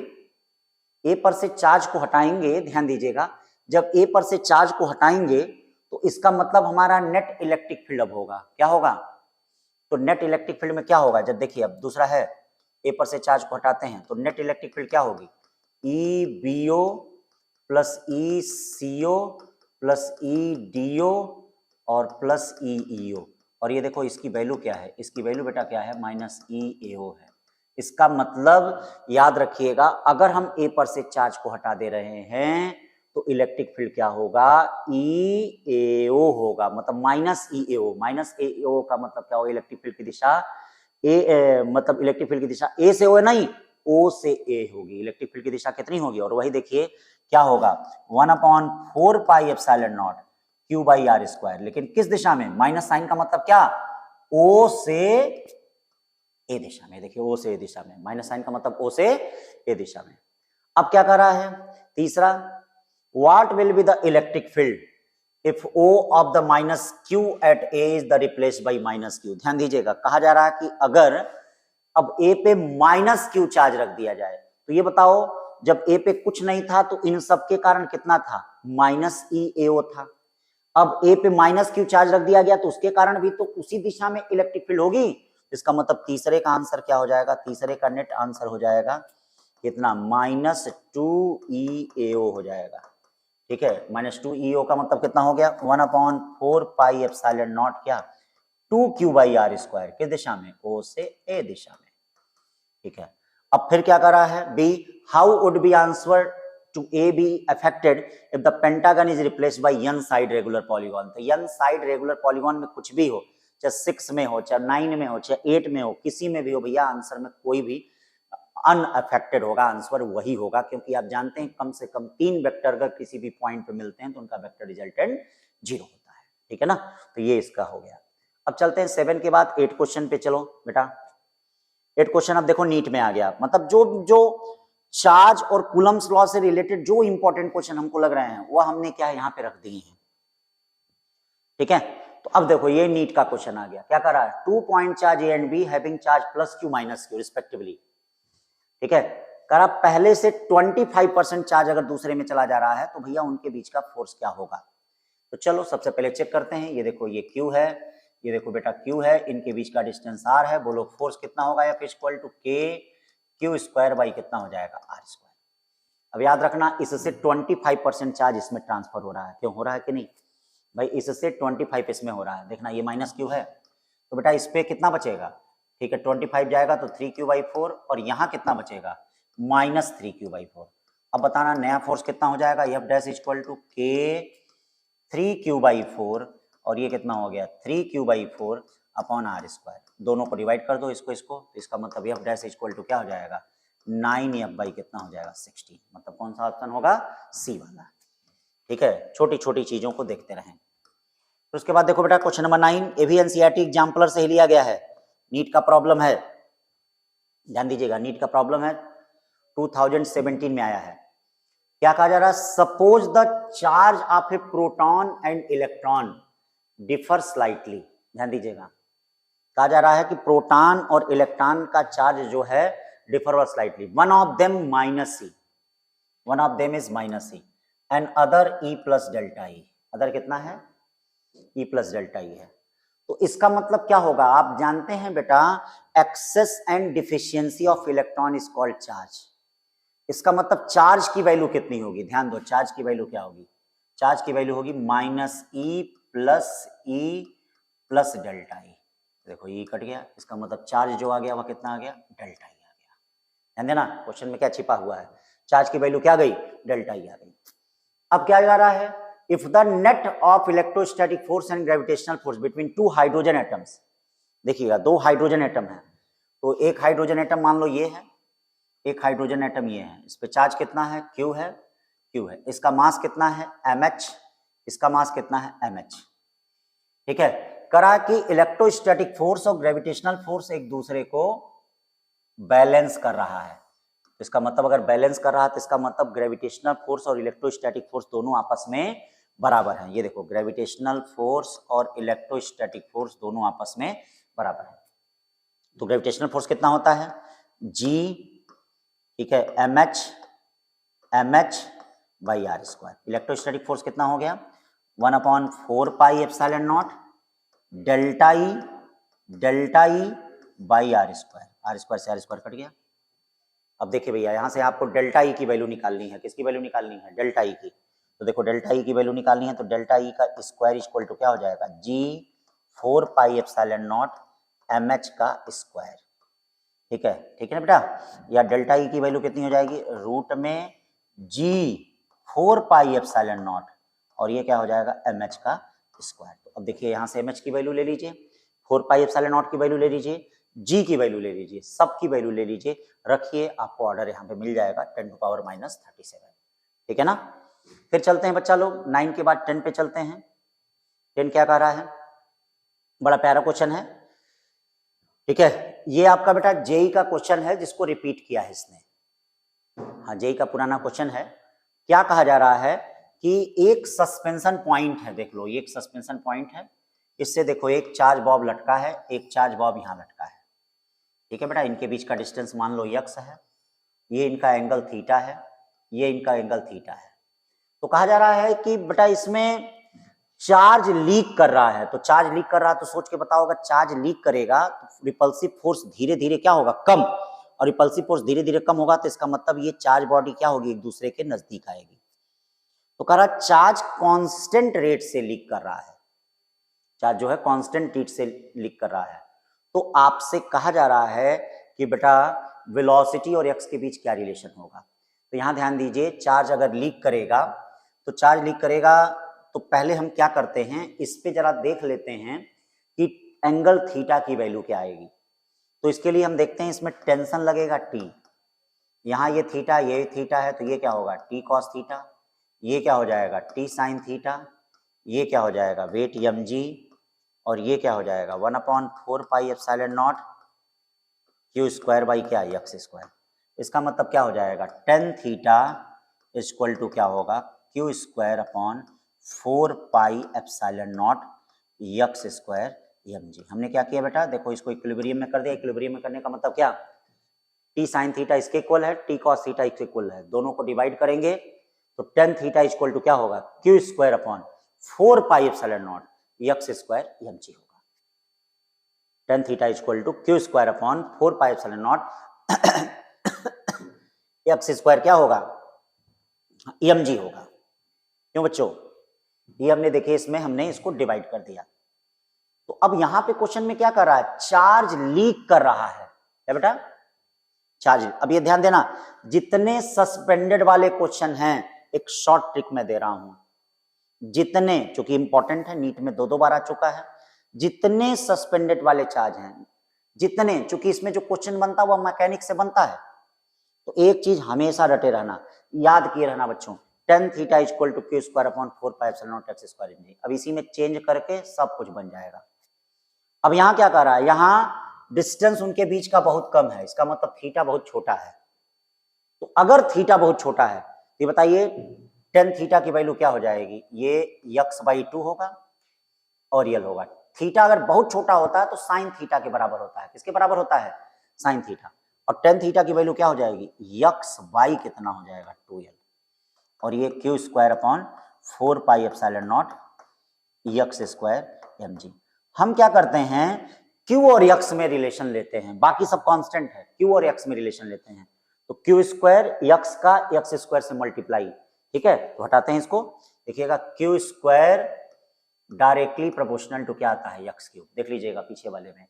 A पर से चार्ज को हटाएंगे, ध्यान दीजिएगा, जब A पर से चार्ज को हटाएंगे तो तो इसका मतलब हमारा नेट इलेक्ट्रिक फील्ड अब होगा, क्या होगा? तो नेट इलेक्ट्रिक फील्ड में क्या होगा, जब देखिए अब दूसरा है ए पर से चार्ज को हटाते हैं तो नेट इलेक्ट्रिक फील्ड क्या होगी, E B O plus E C O plus E D O और प्लस ई ई ओ, और ये देखो इसकी वैल्यू क्या है, इसकी वैल्यू बेटा क्या है, माइनस ई ए ओ है। इसका मतलब याद रखिएगा, अगर हम ए पर से चार्ज को हटा दे रहे हैं तो इलेक्ट्रिक फील्ड क्या होगा, ई ए ओ होगा, मतलब माइनस ई ए ओ। माइनस ए ओ का मतलब क्या होगा, इलेक्ट्रिक फील्ड की दिशा मतलब इलेक्ट्रिक फील्ड की दिशा ए से ओ नहीं, ओ से ए होगी। इलेक्ट्रिक फील्ड की दिशा कितनी होगी, और वही देखिए क्या होगा, 1/4 pi epsilon naught q by are square, लेकिन किस दिशा में, माइनस साइन का मतलब क्या, ओ से ए दिशा में। देखिए ओ से ए दिशा में, माइनस साइन का मतलब ओ से ए दिशा में। अब क्या कर रहा है तीसरा, what will be the electric field if O of the minus Q at A is the replaced by minus Q। ध्यान दीजिएगा, कहा जा रहा है कि अगर अब A पे माइनस Q चार्ज रख दिया जाए तो ये बताओ, जब A पे कुछ नहीं था तो इन सब के कारण कितना था, माइनस ई ए ओ था। अब A पे माइनस Q चार्ज रख दिया गया तो उसके कारण भी तो उसी दिशा में इलेक्ट्रिक फील्ड होगी। इसका मतलब तीसरे का आंसर क्या हो जाएगा, तीसरे का नेट आंसर हो जाएगा कितना, -2 हो जाएगा। ठीक है, -2 का मतलब कितना हो गया, 1/4 पाई एप्सिलॉन नॉट क्या, 2Q बाई आर स्क्वायर, किस दिशा में, O से A दिशा में। ठीक है, अब फिर क्या कर रहा है B, how would be answer to A B affected if the pentagon is replaced by n side regular polygon. तो n साइड रेगुलर पॉलीगॉन में कुछ भी हो, चाहे 6 में हो, चाहे 9 में हो, चाहे 8 में हो, किसी में भी हो भैया, आंसर में कोई भी अनअफेक्टेड होगा, आंसर वही होगा, क्योंकि आप जानते हैं कम से कम 3 वेक्टर अगर किसी भी पॉइंट पे मिलते हैं तो उनका वेक्टर रिजल्टेंट 0 होता है। ठीक है ना, तो ये इसका हो गया। अब चलते हैं 7 के बाद 8 क्वेश्चन पे। चलो बेटा 8 क्वेश्चन अब देखो नीट में आ गया, मतलब जो चार्ज और कूलम्स लॉ से रिलेटेड जो इंपॉर्टेंट क्वेश्चन हमको लग रहे हैं वो हमने क्या है यहाँ पे रख दिए हैं। ठीक है, तो अब देखो ये नीट का क्वेश्चन आ गया, क्या कर रहा है, 2 point charge A and B having charge plus Q minus Q respectively. ठीक है, कर आप पहले से 25% चार्ज अगर दूसरे में चला जा रहा है तो भैया उनके बीच का फोर्स क्या होगा। तो चलो सबसे पहले चेक करते हैं, ये देखो ये Q है, ये देखो बेटा Q है, इनके बीच का डिस्टेंस R है, बोलो फोर्स कितना होगा, F equal to K Q square by कितना हो जाएगा, R स्क्वायर। अब याद रखना इससे 25% चार्ज इसमें ट्रांसफर हो रहा है, क्यों हो रहा है कि नहीं भाई, इससे 25 इसमें हो रहा है, देखना ये माइनस Q है तो बेटा इस पे कितना बचेगा, ठीक है 25 जाएगा तो 3Q/4 और यहाँ कितना बचेगा, -3Q/4। अब बताना नया फोर्स कितना हो जाएगा, F dash equal to K 3Q/4 और ये कितना हो गया 3Q/4 अपॉन R स्क्वायर। दोनों को डिवाइड कर दो इसको, तो इसका मतलब F डैश इक्वल टू क्या हो जाएगा, 9F कितना हो जाएगा 16। मतलब कौन सा ऑप्शन होगा, C वाला। ठीक है, छोटी छोटी चीजों को देखते रहें। तो उसके बाद देखो बेटा क्वेश्चन नंबर 9, ये भी एनसीईआरटी एग्जाम्पलर से ही लिया गया है, नीट का प्रॉब्लम है, ध्यान दीजिएगा नीट का प्रॉब्लम है, 2017 में आया है। क्या कहा जा रहा है, suppose the charge of A proton and electron differ slightly. ध्यान दीजिएगा, कहा जा रहा है कि प्रोटॉन और इलेक्ट्रॉन का चार्ज जो है differ slightly, one of them minus C, one of them is minus C and other e plus delta e. Other कितना है, ई प्लस डेल्टा ई है। तो इसका मतलब क्या होगा, आप जानते हैं बेटा excess and deficiency of electron is called charge. इसका मतलब चार्ज की वैल्यू कितनी होगी, ध्यान दो चार्ज की वैल्यू क्या होगी, चार्ज की वैल्यू होगी -E प्लस डेल्टा ई। देखो ई कट गया, इसका मतलब चार्ज जो आ गया वह कितना आ गया, डेल्टा ई आ गया। ध्यान देना क्वेश्चन में क्या छिपा हुआ है, चार्ज की वैल्यू क्या गई, डेल्टा ई आ गई। अब क्या जा रहा है, if the net of electrostatic force and gravitational force between 2 hydrogen atoms. देखिएगा 2 हाइड्रोजन एटम है, तो एक हाइड्रोजन एटम मान लो ये है, एक हाइड्रोजन एटम ये है, इस पे चार्ज कितना है, Q है, Q है, इसका मास कितना है MH, इसका मास कितना है MH। ठीक है, करा कि इलेक्ट्रोस्टैटिक फोर्स और ग्रेविटेशनल फोर्स एक दूसरे को बैलेंस कर रहा है। इसका मतलब अगर बैलेंस कर रहा है तो इसका मतलब ग्रेविटेशनल फोर्स और इलेक्ट्रोस्टैटिक फोर्स दोनों आपस में बराबर हैं। ये देखो ग्रेविटेशनल फोर्स और इलेक्ट्रोस्टैटिक फोर्स दोनों आपस में बराबर है। तो ग्रेविटेशनल फोर्स कितना होता है G, ठीक है, MH by R square. Electrostatic force कितना हो गया 1/4πε0 delta E by are square से आर स्क्वायर कट गया। अब देखिए भैया यहां से आपको डेल्टा ई की वैल्यू निकालनी है। किसकी वैल्यू निकालनी है? डेल्टा ई की। तो देखो डेल्टा ई की वैल्यू निकालनी है तो डेल्टा ई का स्क्वायर इक्वल टू क्या हो जाएगा? जी 4πε0 mh का स्क्वायर। ठीक है ना बेटा। या डेल्टा ई की वैल्यू कितनी हो जाएगी? रूट में जी 4πε0 और ये क्या हो जाएगा? mh का स्क्वायर। तो अब देखिए यहाँ से mh की वैल्यू ले लीजिए, 4πε0 की वैल्यू ले लीजिए, g की वैल्यू ले लीजिए, सब की वैल्यू ले लीजिए, रखिए, आपको ऑर्डर यहाँ पे मिल जाएगा 10⁻⁻37। ठीक है ना। फिर चलते हैं बच्चा लोग 9 के बाद 10 पे चलते हैं। 10 क्या कह रहा है? बड़ा प्यारा क्वेश्चन है। ठीक है, ये आपका बेटा जेई का क्वेश्चन है जिसको रिपीट किया है इसने। हाँ, जेई का पुराना क्वेश्चन है। क्या कहा जा रहा है कि एक सस्पेंशन पॉइंट है, देख लो ये एक सस्पेंशन पॉइंट है, इससे देखो एक चार्ज बॉब लटका है, एक चार्ज बॉब यहाँ लटका है। ठीक है बेटा, इनके बीच का डिस्टेंस मान लो यक्स है, ये इनका एंगल थीटा है, ये इनका एंगल थीटा है। तो कहा जा रहा है कि बेटा इसमें चार्ज लीक कर रहा है। तो चार्ज लीक कर रहा है तो सोच के बताओ, अगर चार्ज लीक करेगा तो रिपल्सिव फोर्स धीरे धीरे क्या होगा? कम। और रिपल्सिव फोर्स धीरे धीरे कम होगा तो इसका मतलब ये चार्ज बॉडी क्या होगी? एक दूसरे के नजदीक आएगी। तो कह रहा चार्ज कांस्टेंट रेट से लीक कर रहा है, चार्ज जो है कांस्टेंट रेट से लीक कर रहा है। तो आपसे कहा जा रहा है कि बेटा वेलोसिटी और एक्स के बीच क्या रिलेशन होगा। तो यहां ध्यान दीजिए, चार्ज अगर लीक करेगा तो चार्ज लीक करेगा तो पहले हम क्या करते हैं, इस पे जरा देख लेते हैं कि एंगल थीटा की वैल्यू क्या आएगी। तो इसके लिए हम देखते हैं, इसमें टेंशन लगेगा टी, यहाँ ये थीटा है, तो ये क्या होगा? T cos theta. ये क्या हो जाएगा? T sine theta. ये क्या हो जाएगा? Weight m g. और ये क्या हो जाएगा? 1/4πε0 क्यू स्क्वायर बाई क्या? X square. इसका मतलब क्या हो जाएगा? टेन थीटा इक्वल टू क्या होगा? Q square upon 4πε0 X square M G. हमने क्या किया बेटा? देखो इसको इक्विलिब्रियम में कर दिया। इक्विलिब्रियम में करने का मतलब क्या? टी साइन थीटा इसके इक्वल है, टी कॉस थीटा इसके इक्वल है, दोनों को डिवाइड करेंगे तो टेन थीटा इक्वल टू क्या होगा? Q square upon 4πε0 X square M G होगा। Tan theta equal to Q square upon 4πε0 X square क्या होगा? एम जी होगा। क्यों बच्चों? ये हमने देखे, इसमें हमने इसको डिवाइड कर दिया। तो अब यहां पे क्वेश्चन में क्या कर रहा है? चार्ज लीक कर रहा है। क्या बेटा? चार्ज। अब ये ध्यान देना, जितने सस्पेंडेड वाले क्वेश्चन हैं, एक शॉर्ट ट्रिक मैं दे रहा हूं, जितने, चूंकि इंपॉर्टेंट है, नीट में 2 बार आ चुका है, जितने सस्पेंडेड वाले चार्ज हैं, जितने, चूंकि इसमें जो क्वेश्चन बनता है वो मैकेनिक्स से बनता है, तो एक चीज हमेशा रटे रहना, याद किए रहना बच्चों, tan theta equal to Q square upon 4πε0 X square M G. अब इसी में चेंज करके सब कुछ बन जाएगा। अब यहां क्या कर रहा है? यहां डिस्टेंस उनके बीच का बहुत कम है, इसका मतलब थीटा बहुत छोटा है। तो अगर थीटा बहुत छोटा है तो ये बताइए टेन थीटा की वैल्यू क्या हो जाएगी? ये x/2 होगा और यल होगा। थीटा अगर बहुत छोटा होता है तो साइन थीटा के बराबर होता है। किसके बराबर होता है? Sine theta. और टेन थीटा की वैल्यू क्या हो जाएगी? x/, कितना हो जाएगा? 2l। और ये Q square upon 4πε0 X square M G. हम क्या करते हैं? क्यू और एक्स में रिलेशन लेते हैं, बाकी सब कांस्टेंट है, क्यू और एक्स में रिलेशन लेते हैं। तो क्यू स्क्वायर एक्स का एक्स स्क्वायर से मल्टीप्लाई, ठीक है, तो हटाते हैं इसको। देखिएगा q square directly proportional to क्या आता है? X cube. देख लीजिएगा पीछे वाले में,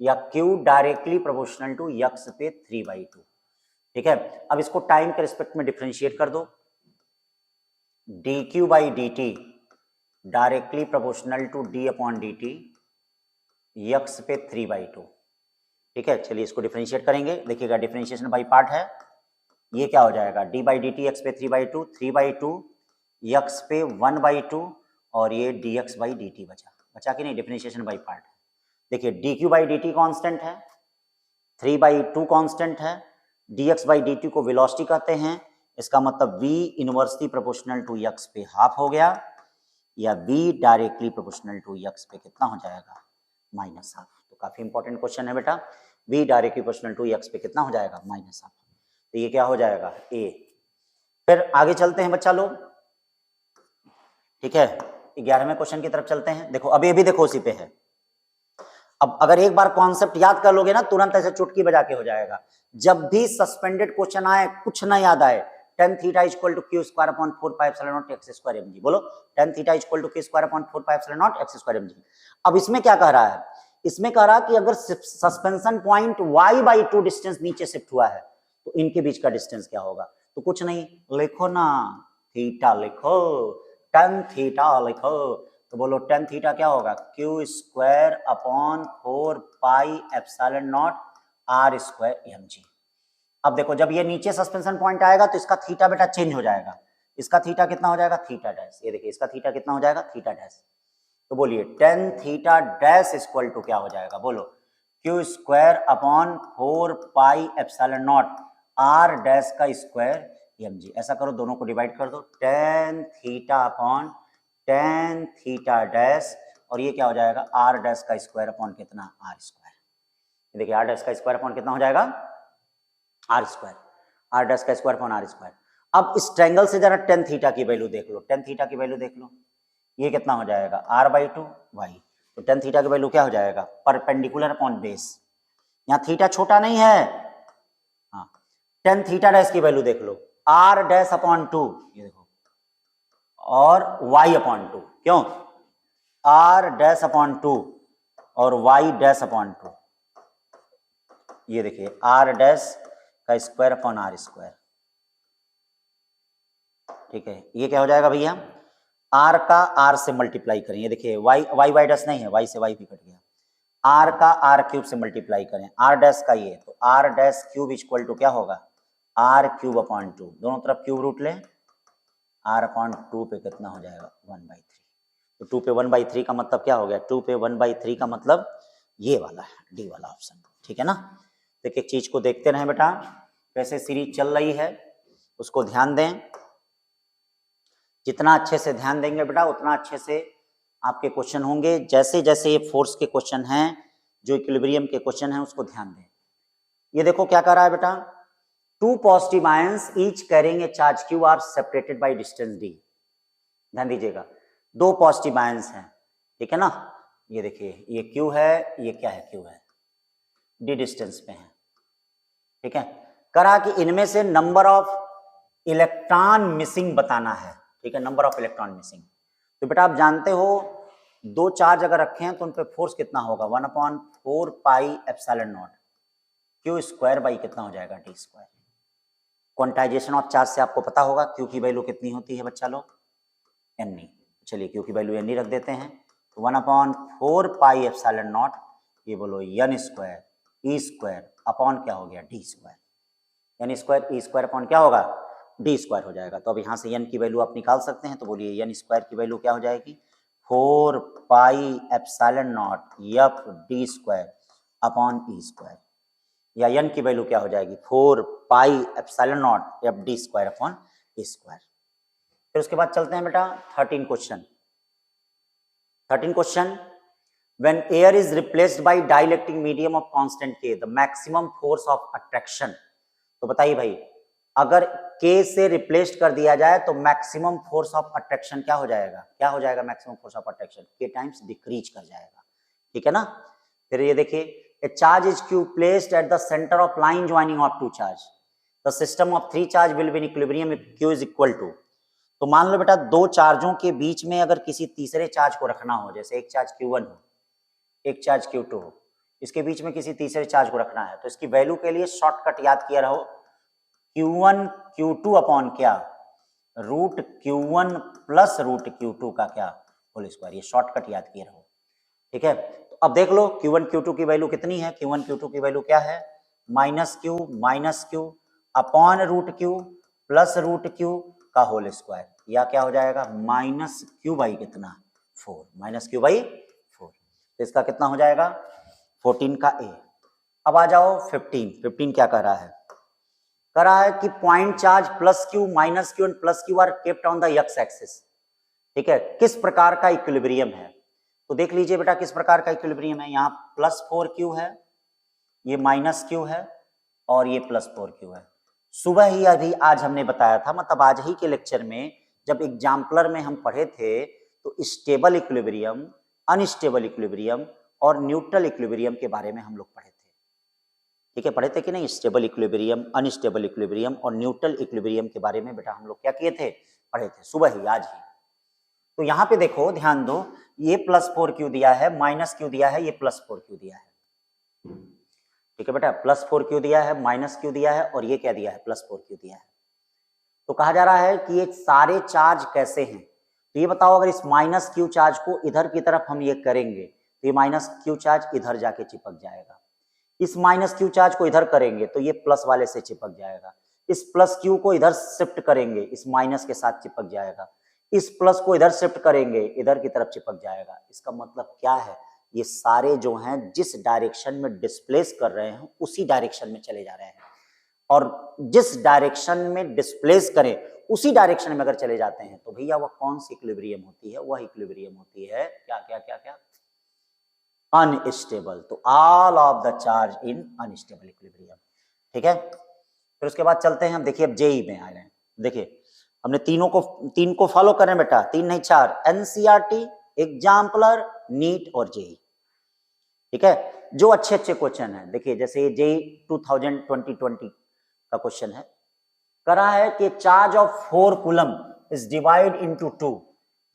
या q directly proportional to x पे 3/2। ठीक है, अब इसको टाइम के रिस्पेक्ट में डिफरेंशिएट कर दो। dq/dt directly proportional to d/dt x पे 3/2। ठीक है, चलिए इसको डिफरेंशिएट करेंगे। देखिएगा डिफरेंशिएशन बाई पार्ट है। ये क्या हो जाएगा? d/dt एक्स पे 3/2, 3/2 एक्स पे 1/2 और ये dx/dt बचा कि नहीं? डिफरेंशिएशन बाई पार्ट है। देखिए dq/dt कांस्टेंट है, 3/2 कांस्टेंट है, dx/dt को वेलोसिटी कहते हैं। इसका मतलब v inversely proportional to x पे हाफ हो गया, या v directly proportional to x पे कितना हो जाएगा? -हाफ। तो काफी इंपॉर्टेंट क्वेश्चन है बेटा, v directly proportional to x पे कितना हो जाएगा? -हाफ। तो ये क्या हो जाएगा? a। फिर आगे चलते हैं बच्चा लोग। ठीक है, 11वें क्वेश्चन की तरफ चलते हैं। देखो अब ये भी देखो उसी पे है। अब अगर एक बार कॉन्सेप्ट याद कर लोगे ना, तुरंत ऐसे चुटकी बजा के हो जाएगा। जब भी सस्पेंडेड क्वेश्चन आए, कुछ ना याद आए, tan theta equal to Q square upon 4 pi epsilon naught x square mg। बोलो tan theta equal to Q square upon 4 pi epsilon naught x square mg। अब इसमें क्या कह रहा है, इसमें कह रहा कि अगर सस्पेंशन पॉइंट y/2 डिस्टेंस नीचे शिफ्ट हुआ है तो इनके बीच का डिस्टेंस क्या होगा। तो कुछ नहीं, लिखो ना, थीटा लिखो, tan थीटा लिखो। तो बोलो tan थीटा क्या होगा, Q square upon 4 pi epsilon naught r square mg। अब देखो जब ये नीचे सस्पेंशन पॉइंट आएगा तो इसका थीटा बेटा चेंज हो जाएगा। इसका थीटा कितना हो जाएगा, थीटा डैश। ये देखिए इसका थीटा कितना हो जाएगा, थीटा डैश। तो बोलिए tan theta dash equal to क्या हो जाएगा, बोलो q square upon 4 pi epsilon naught r dash का स्क्वायर mg। ऐसा करो, दोनों को डिवाइड कर दो, tan theta upon tan theta dash, और ये क्या हो जाएगा, आर डैश का स्क्वायर अपॉन कितना, आर स्क्वायर। देखिए आर डैश का स्क्वायर अपॉन कितना हो जाएगा, आर स्क्वायर, आर डैश का स्क्वायर अपॉन आर स्क्वायर। अब इस ट्रायंगल से जरा tan थीटा की वैल्यू देख लो, tan थीटा की वैल्यू देख लो, ये कितना हो जाएगा, r/2 y। तो tan थीटा की वैल्यू क्या हो जाएगा, परपेंडिकुलर अपॉन बेस। यहाँ थीटा छोटा नहीं है, हाँ, tan थीटा डैश की वैल्यू देख लो, r डैश अपॉन 2, ये देखो, और y अपॉन 2, क्यों, r डैश अपॉन 2 और y डैश अपॉन 2। ये देखिए r डैश का स्क्वायर अपॉन आर स्क्वायर, ठीक है। ये क्या हो जाएगा भैया, r का r से मल्टीप्लाई करें, ये देखिए y डैश नहीं है, y से y भी कट गया, r का r क्यूब से मल्टीप्लाई करें, r डैश का ये, तो r dash cube equal to क्या होगा, r क्यूब अपॉन 2, दोनों तरफ क्यूब रूट लें, r अपॉन 2 पे कितना हो जाएगा, 1/3। तो 2 पे 1/3 का मतलब क्या हो गया, 2 पे 1/3 का मतलब ये वाला है, डी वाला ऑप्शन, ठीक है ना। देखिए एक चीज को देखते रहें बेटा, कैसे सीरीज चल रही है उसको ध्यान दें। जितना अच्छे से ध्यान देंगे बेटा उतना अच्छे से आपके क्वेश्चन होंगे। जैसे जैसे ये फोर्स के क्वेश्चन हैं, जो इक्विलिब्रियम के क्वेश्चन हैं, उसको ध्यान दें। ये देखो क्या कर रहा है बेटा, 2 positive ions each carrying a charge q are separated by distance d। ध्यान दीजिएगा, 2 पॉजिटिव आयंस हैं, ठीक है ना। ये देखिए ये q है, ये क्या है, q है, d डिस्टेंस पे है, ठीक है। करा कि इनमें से नंबर ऑफ इलेक्ट्रॉन मिसिंग बताना है, ठीक है, नंबर ऑफ इलेक्ट्रॉन मिसिंग। तो बेटा आप जानते हो 2 चार्ज अगर रखे हैं तो उन पे फोर्स कितना होगा, 1/4 pi epsilon naught Q square by कितना हो जाएगा, D square. Quantization of charge से आपको पता होगा क्यू की वैल्यू कितनी होती है बच्चा लोग, एन। चलिए क्यू की वैल्यू एन रख देते हैं, तो 1/4 पाई एप्सिलॉन नॉट, ये बोलो N square E square upon क्या हो गया, D square. N square E square upon क्या होगा, डी स्क्वायर हो जाएगा। तो अब यहाँ से एन की वैल्यू आप निकाल सकते हैं, तो बोलिए एन स्क्वायर की वैल्यू क्या हो जाएगी, 4 pi epsilon not F D square upon E square, या एन की वैल्यू क्या हो जाएगी, 4 pi epsilon not F D square upon E square. फिर उसके बाद चलते हैं बेटा 13 question. 13 question, when air is replaced by dielectric medium of constant k, the maximum force of attraction। तो बताइए भाई, अगर k से रिप्लेस कर दिया जाए तो मैक्सिमम फोर्स ऑफ अट्रैक्शन क्या हो जाएगा, क्या हो जाएगा, maximum force of attraction k times decrease कर जाएगा, ठीक है ना। फिर ये देखिए, a charge is q placed at the centre of line joining of 2 charge, the system of 3 charge will be in equilibrium if q is equal to. तो मान लो बेटा 2 चार्जों के बीच में अगर किसी तीसरे चार्ज को रखना हो, जैसे एक चार्ज q1 हो, एक चार्ज q2 हो, इसके बीच में किसी तीसरे चार्ज को रखना है, तो इसकी वैल्यू के लिए शॉर्टकट याद किया रहो, q1 q2 अपॉन क्या, root q1 plus root q2 का क्या, होल स्क्वायर। ये शॉर्टकट याद किए रहो, ठीक है। तो अब देख लो q1 q2 की वैल्यू कितनी है, q1 q2 की वैल्यू क्या है, minus q upon root q plus root q का होल स्क्वायर, या क्या हो जाएगा, माइनस q बाई कितना, 4, माइनस q बाई 4। तो इसका कितना हो जाएगा, 14 का a। अब आ जाओ 15 क्या कह रहा है, कह रहा है कि point charge plus q minus q and plus q are kept on the x axis, ठीक है। किस प्रकार का इक्विलिब्रियम है, तो देख लीजिए बेटा किस प्रकार का इक्विलिब्रियम है। यहाँ प्लस 4q है, ये माइनस q है, और ये प्लस 4q है। सुबह ही अभी आज हमने बताया था, मतलब आज ही के लेक्चर में जब एग्जाम्पलर में हम पढ़े थे, तो स्टेबल इक्विलिब्रियम, अनस्टेबल इक्विलिब्रियम और न्यूट्रल इक्विलिब्रियम के बारे में हम लोग पढ़े थे। ठीक है, पढ़े थे कि नहीं? स्टेबल इक्विलिब्रियम, अनस्टेबल इक्विलिब्रियम और न्यूट्रल इक्विलिब्रियम के बारे में बेटा हम लोग क्या किए थे? पढ़े थे सुबह ही, आज ही। तो यहाँ पे देखो, ध्यान दो, ये +4 क्यों दिया है, माइनस क्यों दिया है, ये +4 क्यों दिया है। ठीक है बेटा, +4 क्यों दिया है, माइनस क्यों दिया है और ये क्या दिया है, +4 क्यों दिया है। तो कहा जा रहा है कि ये सारे चार्ज कैसे हैं। तो ये बताओ, अगर इस -q चार्ज को इधर की तरफ हम ये करेंगे तो ये -q चार्ज इधर जाके चिपक जाएगा। इस -q चार्ज को इधर करेंगे तो ये प्लस वाले से चिपक जाएगा। इस +q को इधर शिफ्ट करेंगे, इस माइनस के साथ चिपक जाएगा। इस प्लस को इधर शिफ्ट करेंगे, इधर की तरफ चिपक जाएगा। इसका मतलब क्या है, ये सारे जो हैं जिस डायरेक्शन में डिस्प्लेस कर रहे हैं उसी डायरेक्शन में चले जा रहे हैं, और जिस डायरेक्शन में डिस्प्लेस करें उसी डायरेक्शन में अगर चले जाते हैं तो भैया वह कौन सी इक्विलिब्रियम होती है, वह इक्विलिब्रियम होती है क्या क्या क्या क्या, अनस्टेबल। तो all of the charge in unstable equilibrium. ठीक है, फिर उसके बाद चलते हैं हम, देखिए अब जेई में आ रहे हैं। देखिए हमने तीन को फॉलो करें बेटा, 3 नहीं 4, एनसीईआरटी, एग्जाम्पलर, नीट और जेई। ठीक है, जो अच्छे अच्छे क्वेश्चन है, देखिए जैसे जेई 2020 का क्वेश्चन है, करा है कि charge of 4 coulomb is divide into 2,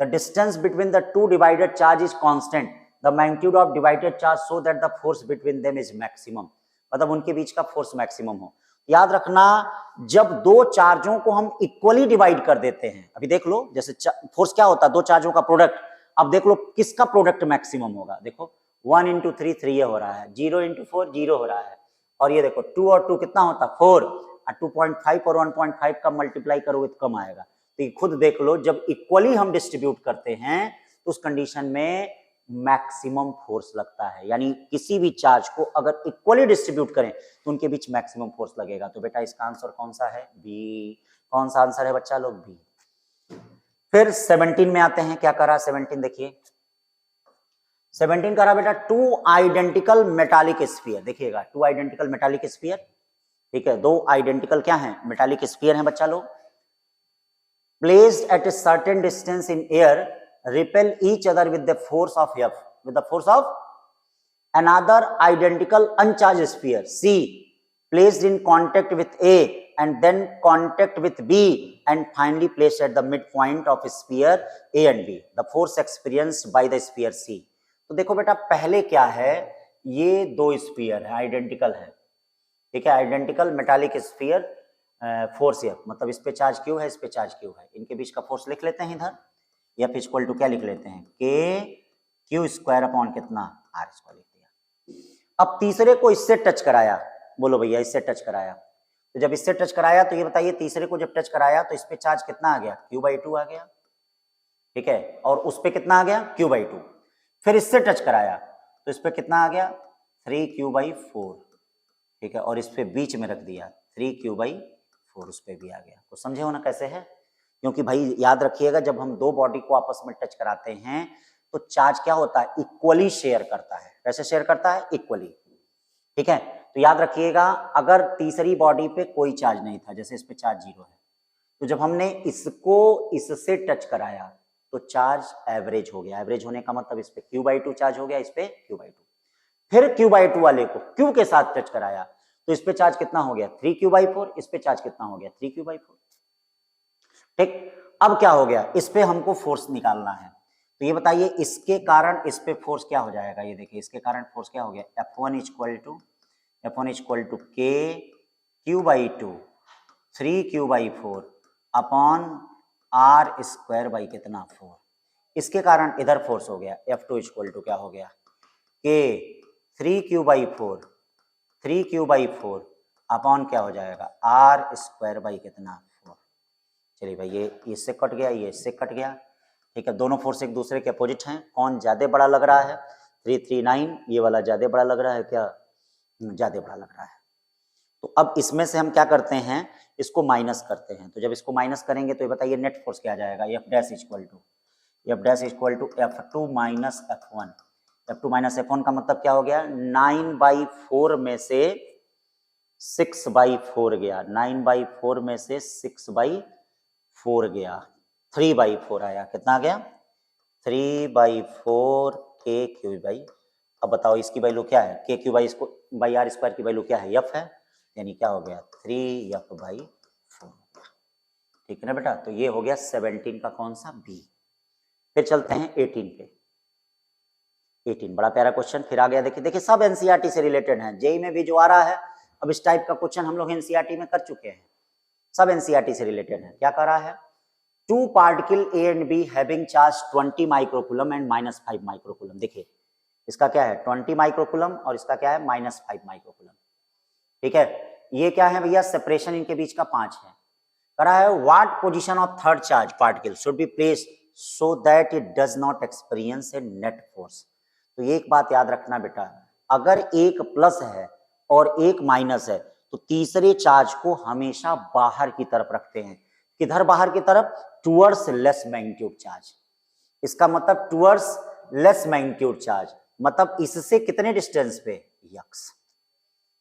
the distance between the 2 divided charge is constant, the magnitude of divided charge so that the force between them is maximum. मतलब उनके बीच का फोर्स मैक्सिमम हो। याद रखना, जब दो चार्जों को हम इक्वली डिवाइड कर देते हैं, अभी देख लो, जैसे फोर्स क्या होता है, दो चार्जों का प्रोडक्ट। अब देख लो किसका प्रोडक्ट मैक्सिमम होगा। देखो 1 × 3 3 ये हो रहा है, 0 × 4 0 हो रहा है, और ये देखो 2 और 2 कितना होता है 4, और 2.5 और 1.5 का मल्टीप्लाई करोगे तो कम आएगा। तो ये खुद देख लो, जब इक्वली हम डिस्ट्रीब्यूट करते हैं तो उस कंडीशन में मैक्सिमम फोर्स लगता है। यानी किसी भी चार्ज को अगर इक्वली डिस्ट्रीब्यूट करें तो उनके बीच मैक्सिमम फोर्स लगेगा। तो बेटा इसका आंसर कौन सा है, बी। कौन सा आंसर है बच्चा लोग, बी। फिर 17 में आते हैं, क्या करा 17, देखिए 17 करा बेटा, 2 आइडेंटिकल मेटालिक स्फीयर। देखिएगा 2 आइडेंटिकल मेटालिक स्फीयर, ठीक है, 2 आइडेंटिकल क्या है, मेटालिक स्फीयर है बच्चा लोग, placed at a certain distance in air, repel each other with the force of F, with the force of another identical uncharged sphere C, placed in contact with A and then contact with B and finally placed at the midpoint of sphere A and B. The force experienced by the sphere C. तो देखो बेटा पहले क्या है, ये दो sphere है, identical है, ठीक है, identical metallic sphere, force F, मतलब इस पे चार्ज Q है, इस पे चार्ज Q है, इनके बीच का फोर्स लिख लेते हैं इधर, F इक्वल टू क्या लिख लेते हैं, KQ² अपॉन कितना, R² लिख दिया। अब तीसरे को इससे टच कराया, बोलो भैया इससे टच कराया, तो जब इससे टच कराया तो ये बताइए तीसरे को जब टच कराया तो इस पे चार्ज कितना आ गया, Q/2 आ गया, ठीक है, और उस पे कितना आ गया, Q/2। फिर इससे टच कराया तो इस पे कितना आ गया, 3Q/4, ठीक है, और इस पे बीच में रख दिया 3Q/4, उस पे भी आ गया। तो समझे हो ना कैसे है, क्योंकि भाई याद रखिएगा जब हम दो बॉडी को आपस में टच कराते हैं तो चार्ज क्या होता है, इक्वली शेयर करता है। कैसे शेयर करता है, इक्वली, ठीक है। तो याद रखिएगा अगर तीसरी बॉडी पे कोई चार्ज नहीं था, जैसे इस पे चार्ज 0 है, तो जब हमने इसको इससे टच कराया तो चार्ज एवरेज हो गया। एवरेज होने का मतलब इस पे Q/2 चार्ज हो गया, इस पे Q/2। फिर Q/2 वाले को Q के साथ टच कराया तो इस पे चार्ज कितना हो गया, 3Q/4, इस पे चार्ज कितना हो गया, 3Q/4, ठीक। अब क्या हो गया, इस पे हमको फोर्स निकालना है, तो ये बताइए इसके कारण इस पे फोर्स क्या हो जाएगा, ये देखिए इसके कारण फोर्स क्या हो गया, F1 = KQ/2 3Q/4 upon R² कितना 4। इसके कारण इधर फोर्स हो गया, F2 = क्या हो गया, K 3Q/4 अपॉन क्या हो जाएगा, R² कितना 4। चलिए भाई ये इससे कट गया, ये इससे कट गया, ठीक है, दोनों फोर्स एक दूसरे के अपोजिट हैं, कौन ज्यादा बड़ा लग रहा है, 339, ये वाला ज्यादा बड़ा लग रहा है क्या, ज्यादा बड़ा लग रहा है। तो अब इसमें से हम क्या करते हैं, इसको माइनस करते हैं, तो जब इसको माइनस करेंगे तो ये बताइए नेट फोर्स क्या आ जाएगा, F'=F2 - F1। F2 - F1 का मतलब क्या हो गया, 9/4 में से 6/4 गया, 9/4 में से 6/4 गया, 3/4 आया, कितना आ गया 3/4 के क्यू बाई, अब बताओ इसकी वैल्यू क्या है, K Q by are square की वैल्यू क्या है, एफ है, यानी क्या हो गया 3f/4। ठीक है ना बेटा, तो ये हो गया 17 का कौन सा, बी। फिर चलते हैं 18 पे। 18 बड़ा प्यारा क्वेश्चन फिर आ गया। देखिए देखिए सब एनसीईआरटी से रिलेटेड है, जेई में भी जो आ रहा है, अब इस टाइप का क्वेश्चन हम लोग एनसीईआरटी में कर चुके हैं, सब एनसीईआरटी से रिलेटेड है। क्या कर रहा है, two particle A and B having charge 20 microcoulomb and -5 microcoulomb. देखिए इसका क्या है 20 माइक्रोकूलम और इसका क्या है -5 माइक्रोकूलम। ठीक है, ये क्या है भैया, सेपरेशन इनके बीच का 5 है। करा है what position of third charge particle should be placed so that it does not experience A net force. तो ये एक बात याद रखना बेटा, अगर एक प्लस है और एक माइनस है तो तीसरे चार्ज को हमेशा बाहर की तरफ रखते हैं। किधर बाहर की तरफ, टुवर्ड्स लेस मैग्नीट्यूड चार्ज। इसका मतलब टुवर्ड्स लेस मैग्नीट्यूड चार्ज, मतलब इससे कितने डिस्टेंस पे, यक्स।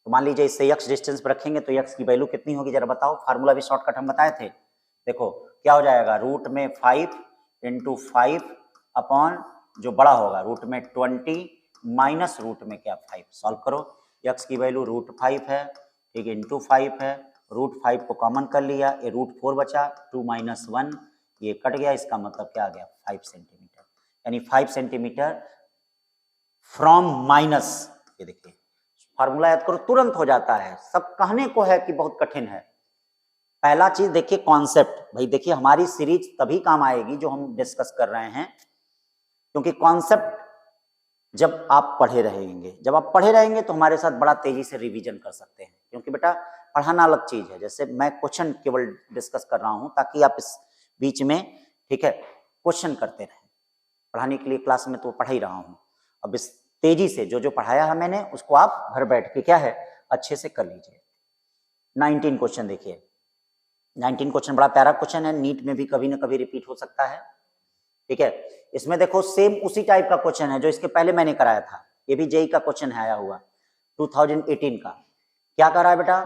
तो मान लीजिए इससे यक्स डिस्टेंस पर रखेंगे तो यक्स की वैल्यू कितनी होगी जरा बताओ, फार्मूला भी शॉर्टकट हम बताए थे। देखो क्या हो जाएगा, रूट में 5 × 5 अपॉन जो बड़ा होगा रूट में 20 माइनस रूट में क्या 5। सॉल्व करो, यक्स की वैल्यू √5 है, ठीक है, इंटू 5 है, √5 को कॉमन कर लिया, ये √4 बचा, 2 - 1 ये कट गया, इसका मतलब क्या आ गया 5 सेंटीमीटर, यानी 5 सेंटीमीटर फ्रॉम माइनस। ये देखिए फार्मूला याद करो तुरंत हो जाता है, सब कहने को है कि बहुत कठिन है। पहला चीज देखिए कॉन्सेप्ट, भाई देखिए हमारी सीरीज तभी काम आएगी जो हम डिस्कस कर रहे हैं, क्योंकि कॉन्सेप्ट जब आप पढ़े रहेंगे, जब आप पढ़े रहेंगे तो हमारे साथ बड़ा तेजी से रिवीजन कर सकते हैं। क्योंकि बेटा पढ़ाना अलग चीज है, जैसे मैं क्वेश्चन केवल डिस्कस कर रहा हूं ताकि आप इस बीच में, ठीक है, क्वेश्चन करते रहें। पढ़ाने के लिए क्लास में तो पढ़ा ही रहा हूं, अब इस तेजी से जो जो पढ़ाया है मैंने उसको आप घर बैठ के क्या है अच्छे से कर लीजिए। 19 क्वेश्चन देखिए, 19 क्वेश्चन बड़ा प्यारा क्वेश्चन है, नीट में भी कभी ना कभी रिपीट हो सकता है। ठीक है, इसमें देखो सेम उसी टाइप का क्वेश्चन है जो इसके पहले मैंने कराया था, ये भी जेई का क्वेश्चन है आया हुआ 2018 का। क्या कर रहा है बेटा,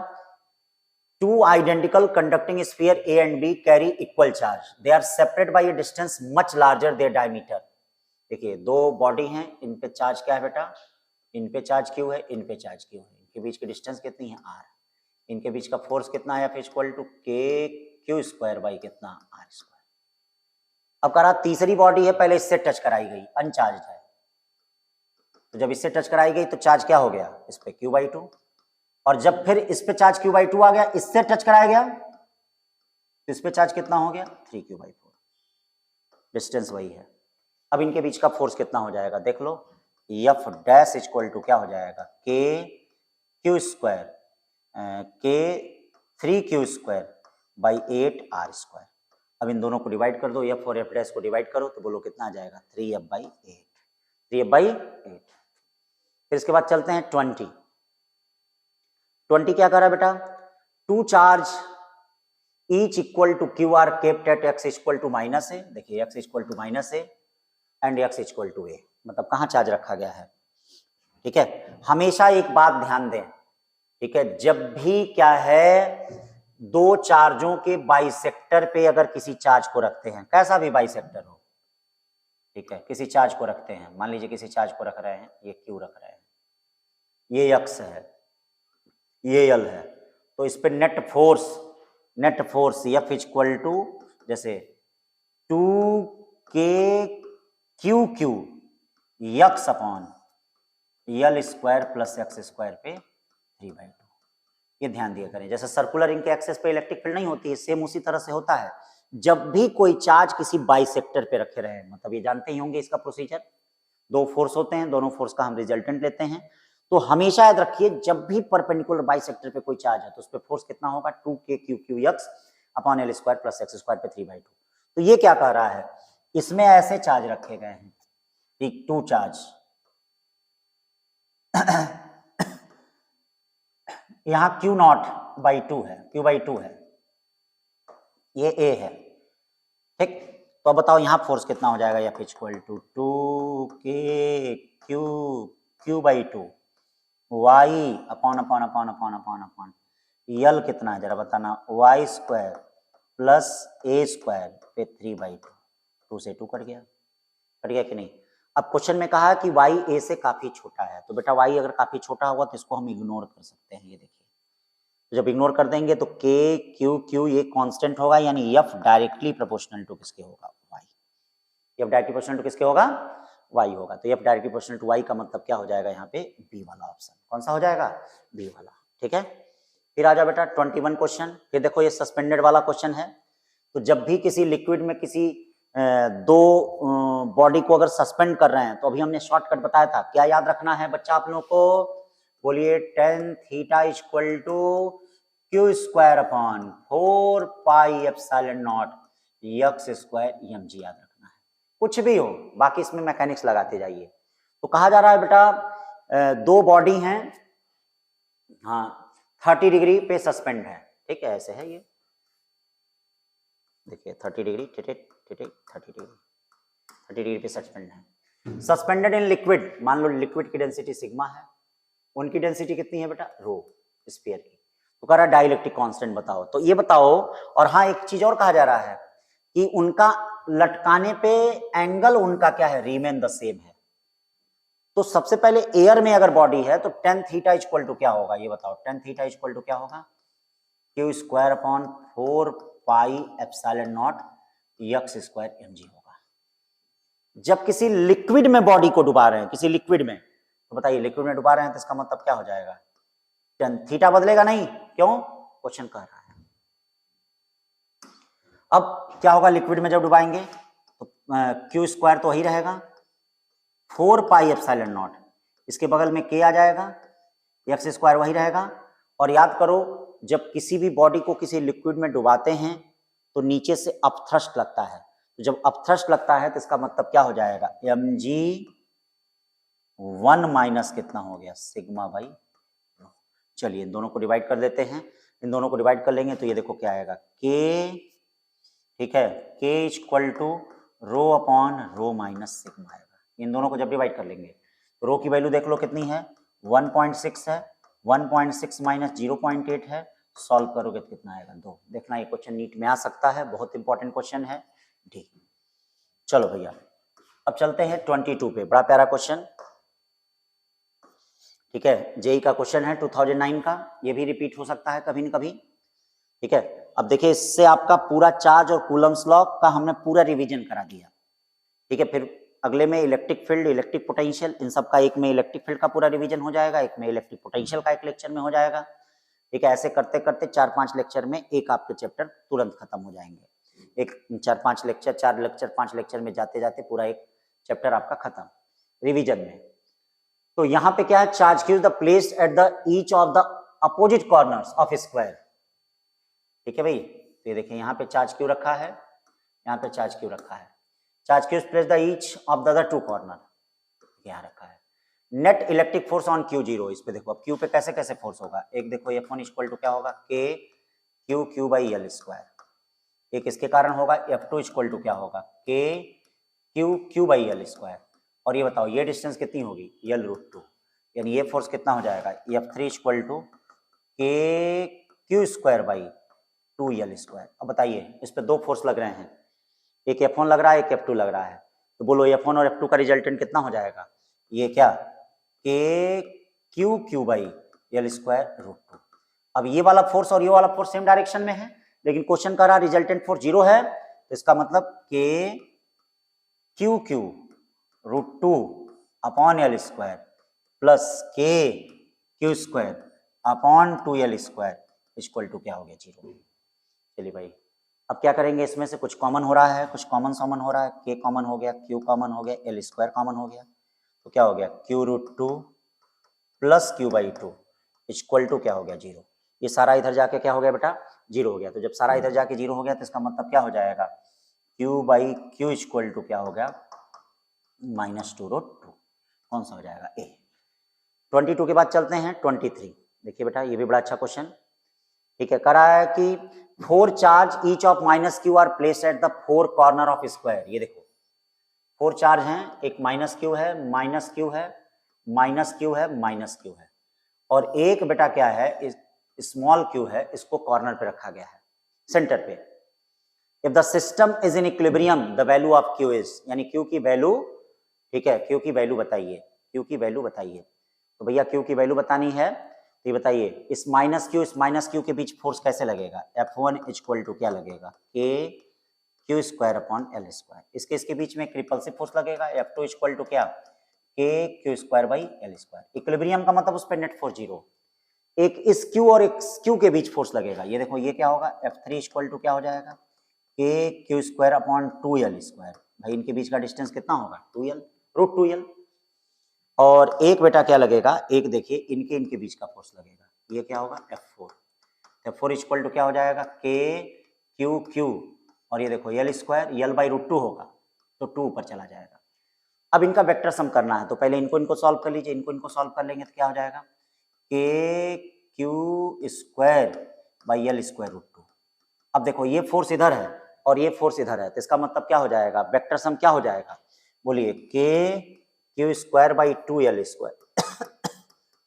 two identical conducting sphere A and B carry equal charge, they are separated by a distance much larger their diameter. देखिए दो बॉडी हैं, इन पे चार्ज क्या है बेटा, इन पे चार्ज क्यू है, इन पे चार्ज क्यू है, इनके बीच की डिस्टेंस कितनी है आर, इनके बीच का फोर्स कितना है, equal to K Q square by कितना आर स्क्वायर। अब करा तीसरी बॉडी है, पहले इससे टच कराई गई, अनचार्ज है, तो जब इससे टच कराई गई तो चार्ज क्या हो गया इस पे Q/2, और जब फिर इस पे चार्ज Q/2 आ गया, इससे टच कराया गया तो इस पे चार्ज कितना हो गया 3Q/4, डिस्टेंस वही है। अब इनके बीच का फोर्स कितना हो जाएगा देख लो, F डैश इक्वल टू क्या हो जाएगा के क्यू स्क्वायर के 3Q² बाई 8R स्क्वायर। अब इन दोनों को डिवाइड कर दो, F और F डैश को डिवाइड करो तो बोलो कितना आ जाएगा 3F/8, 3F/8। फिर इसके बाद चलते हैं 20 क्या कर रहा है बेटा, two charge each equal to q are kept at x equal to -a। देखिए x equal to -a and x equal to a, मतलब कहाँ चार्ज रखा गया है। ठीक है, हमेशा एक बात ध्यान दें, ठीक है, जब भी क्या है दो चार्जों के बाइसेक्टर पे अगर किसी चार्ज को रखते हैं, कैसा भी बाइसेक्टर हो, ठीक है, किसी चार्ज को रखते हैं, मान लीजिए किसी चार्ज को रख रहे हैं, ये क्यू रख रहे हैं, ये x है, ये L है, तो इस पे net force F equal to जैसे 2KQQ x upon L square plus x square पे 3/2। ये ध्यान दिया करें, जैसे सर्कुलर रिंग के एक्सेस पे इलेक्ट्रिक फील्ड नहीं होती है, सेम उसी तरह से होता है। जब भी कोई चार्ज किसी बाइसेक्टर पे रखे रहे, मतलब ये जानते ही होंगे इसका प्रोसीजर, दो फोर्स होते हैं, दोनों फोर्स का हम रिजल्टेंट लेते हैं, तो हमेशा याद रखिए जब भी परपेंडिकुलर बाइसेक्टर पे कोई चार्ज है तो उस पे फोर्स कितना होगा 2KQQX upon L square plus x square पे 3/2। तो ये क्या कह रहा है, इसमें ऐसे चार्ज रखे गए हैं, ठीक, टू चार्ज यहाँ Q0/2 है, Q/2 है, ये A है, ठीक। तो अब बताओ यहाँ फोर्स कितना हो जाएगा, F equal to 2KQ/2 y upon L कितना है जरा बताना, y square plus a square पे 3/2, 2 से 2 कट गया, कट गया कि नहीं। अब क्वेश्चन में कहा कि y a से काफी छोटा है, तो बेटा y अगर काफी छोटा होगा तो इसको हम इग्नोर कर सकते हैं। ये देखिए, तो जब इग्नोर कर देंगे तो k q q ये कांस्टेंट होगा, यानी f डायरेक्टली प्रोपोर्शनल टू किसके होगा, y। f directly proportional to किसके होगा, y होगा। तो f directly proportional to y का मतलब क्या हो जाएगा यहाँ पे, b वाला ऑप्शन। कौन सा हो जाएगा, b वाला। ठीक है, फिर आ जाओ बेटा 21 क्वेश्चन। फिर देखो ये सस्पेंडेड वाला क्वेश्चन है। तो जब भी किसी लिक्विड में किसी दो बॉडी को अगर सस्पेंड कर रहे हैं, तो अभी हमने शॉर्टकट बताया था, क्या याद रखना है बच्चा आप लोगों को, बोलिए tan theta equal to Q square upon 4 pi epsilon naught x square mg याद रखना है। कुछ भी हो, बाकी इसमें मैकेनिक्स लगाते जाइए। तो कहा जा रहा है बेटा दो बॉडी हैं, हाँ 30 डिग्री पे सस्पेंड है। ठीक है, ऐसे है ये, देखिए 30 डिग्री 30 डिग्री पे सस्पेंड है। सस्पेंडेड इन लिक्विड, मान लो लिक्विड की डेंसिटी सिग्मा है, उनकी डेंसिटी कितनी है बेटा, रो स्फीयर की। तो कह रहा है डाइलेक्ट्रिक कांस्टेंट बताओ। तो ये बताओ, और हाँ एक चीज और कहा जा रहा है कि उनका लटकाने पे एंगल उनका क्या है, रिमेन द सेम है। तो सबसे पहले एयर में अगर बॉडी है तो tan थीटा इक्वल टू क्या होगा, ये बताओ। tan थीटा इक्वल टू क्या होगा, Q square upon 4 pi epsilon naught x square mg होगा। जब किसी लिक्विड में बॉडी को डुबा रहे हैं, किसी लिक्विड में, तो बताइए लिक्विड में डुबा रहे हैं तो इसका मतलब क्या हो जाएगा, tan थीटा बदलेगा नहीं, क्यों, क्वेश्चन कह रहा है। अब क्या होगा लिक्विड में जब डुबाएंगे, तो क्यू स्क्वायर तो वही रहेगा, 4 पाई एप्सिलॉन नॉट, इसके बगल में k आ जाएगा, x स्क्वायर वही रहेगा। और याद करो, जब किसी भी बॉडी को किसी लिक्विड में डुबाते हैं तो नीचे से अपथ्रस्ट लगता है। तो जब अपथ्रस्ट लगता है तो इसका मतलब क्या हो जाएगा, mg 1 माइनस कितना हो गया, सिग्मा बाई रो। चलिए इन दोनों को डिवाइड कर देते हैं। इन दोनों को डिवाइड कर लेंगे तो ये देखो क्या आएगा, k, ठीक है, k equal to rho upon rho minus sigma आएगा। इन दोनों को जब डिवाइड कर लेंगे तो रो की वैल्यू देख लो कितनी है, 1.6 है, 1.6 माइनस 0.8 है, सॉल्व करोगे तो कितना आएगा, 2। देखना ये क्वेश्चन नीट में आ सकता है, बहुत इंपॉर्टेंट क्वेश्चन है। ठीक, चलो भैया अब चलते हैं 22 पे, बड़ा प्यारा क्वेश्चन। ठीक है, जेई का क्वेश्चन है 2009 का, ये भी रिपीट हो सकता है कभी न कभी। ठीक है, अब देखिए इससे आपका पूरा चार्ज और कूलम्स लॉ का हमने पूरा रिवीजन करा दिया। ठीक है, फिर अगले में इलेक्ट्रिक फील्ड, इलेक्ट्रिक पोटेंशियल, इन सब का एक में इलेक्ट्रिक फील्ड का पूरा रिवीजन हो जाएगा, एक में इलेक्ट्रिक पोटेंशियल का एक लेक्चर में हो जाएगा। ठीक है, ऐसे करते करते 4-5 लेक्चर में एक आपके चैप्टर तुरंत खत्म हो जाएंगे। एक 4-5 लेक्चर, 4 लेक्चर 5 लेक्चर में जाते जाते पूरा एक चैप्टर आपका खत्म रिवीजन में। तो यहाँ पे क्या है, charge Q the placed at the each of the opposite corners of square. ठीक है भाई, तो ये देखिए यहाँ पे चार्ज क्यू रखा है, यहाँ पे चार्ज क्यू रखा है, charge Q place the each of the other 2 corner, यहाँ रखा है। Net electric force on Q 0, इस पे देखो अब क्यू पे कैसे कैसे फोर्स होगा। एक देखो F1 इक्वल टू क्या होगा, k Q Q by L square. एक इसके कारण होगा F2 इक्वल टू क्या होगा, k Q Q by L square. और ये बताओ ये डिस्टेंस कितनी होगी, l√2, यानी ये फोर्स कितना हो जाएगा, F3 equal to k Q square by 2l square. अब बताइए इस पे 2 फोर्स लग रहे हैं, एक F1 लग रहा है, एक F2 लग रहा है। तो बोलो F1 और F2 का रिजल्टेंट कितना हो जाएगा, ये क्या, k Q Q by L स्क्वायर√2। अब ये वाला फोर्स और ये वाला फोर्स सेम डायरेक्शन में है, लेकिन क्वेश्चन कर रहा रिजल्टेंट फोर्स 0 है, तो इसका मतलब k क्यू क्यू√2 upon L square plus k Q square upon 2l square equal to क्या हो गया, 0। चलिए भाई अब क्या करेंगे, इसमें से कुछ कॉमन हो रहा है, कुछ कॉमन सॉमन हो रहा है, k कॉमन हो गया, q कॉमन हो गया, l स्क्वायर कॉमन हो गया, तो क्या हो गया, q√2 plus q by 2 equal to क्या हो गया, 0। ये सारा इधर जाके क्या हो गया बेटा, 0 हो गया। तो जब सारा इधर जाके 0 हो गया तो इसका मतलब क्या हो जाएगा, q by q equal to क्या हो गया, -2√2। कौन सा हो जाएगा, ए। 22 के बाद चलते हैं 23। देखिए बेटा ये भी बड़ा अच्छा क्वेश्चन। ठीक है, कह रहा है कि 4 charge each of -q are placed at the 4 corner of square. ये देखो 4 चार्ज हैं, एक -q है, -q है, -q है, -q है, और एक बेटा क्या है, स्मॉल q है, इसको कॉर्नर पे रखा गया है, सेंटर पे। If the system is in equilibrium the value of Q is, यानी क्यू की वैल्यू, ठीक है, क्यू की वैल्यू बताइए, क्यू की वैल्यू बताइए। तो भैया क्यू की वैल्यू बतानी है तो ये बताइए, इस माइनस क्यू के बीच फोर्स कैसे लगेगा? F1 इक्वल टू क्या लगेगा? के Q square upon L square. इसके बीच में रिपल्सिव फोर्स लगेगा। F2 इक्वल टू क्या? के Q square by L square. Equilibrium का मतलब उस पर नेट फोर्स जीरो। एक इस क्यू और इस क्यू के बीच फोर्स लगेगा। ये देखो ये क्या होगा? F3 इक्वल टू क्या हो जाएगा? K Q square upon 2l square. भाई इनके बीच का डिस्टेंस कितना होगा? 2l, root 2l। और एक बेटा क्या लगेगा? एक देखिए इनके बीच का फोर्स लगेगा। ये क्या होगा? F4 इक्वल टू क्या हो जाएगा? के क्यू क्यू, और ये देखो L square, L by root 2 होगा तो 2 ऊपर चला जाएगा। अब इनका वेक्टर सम करना है तो पहले इनको सॉल्व कर लीजिए। इनको सॉल्व कर लेंगे तो क्या हो जाएगा? K Q square by L square root 2। अब देखो ये फोर्स इधर है और ये फोर्स इधर है तो इसका मतलब क्या हो जाएगा? वेक्टर सम क्या हो जाएगा? बोलिए, K Q square by 2l square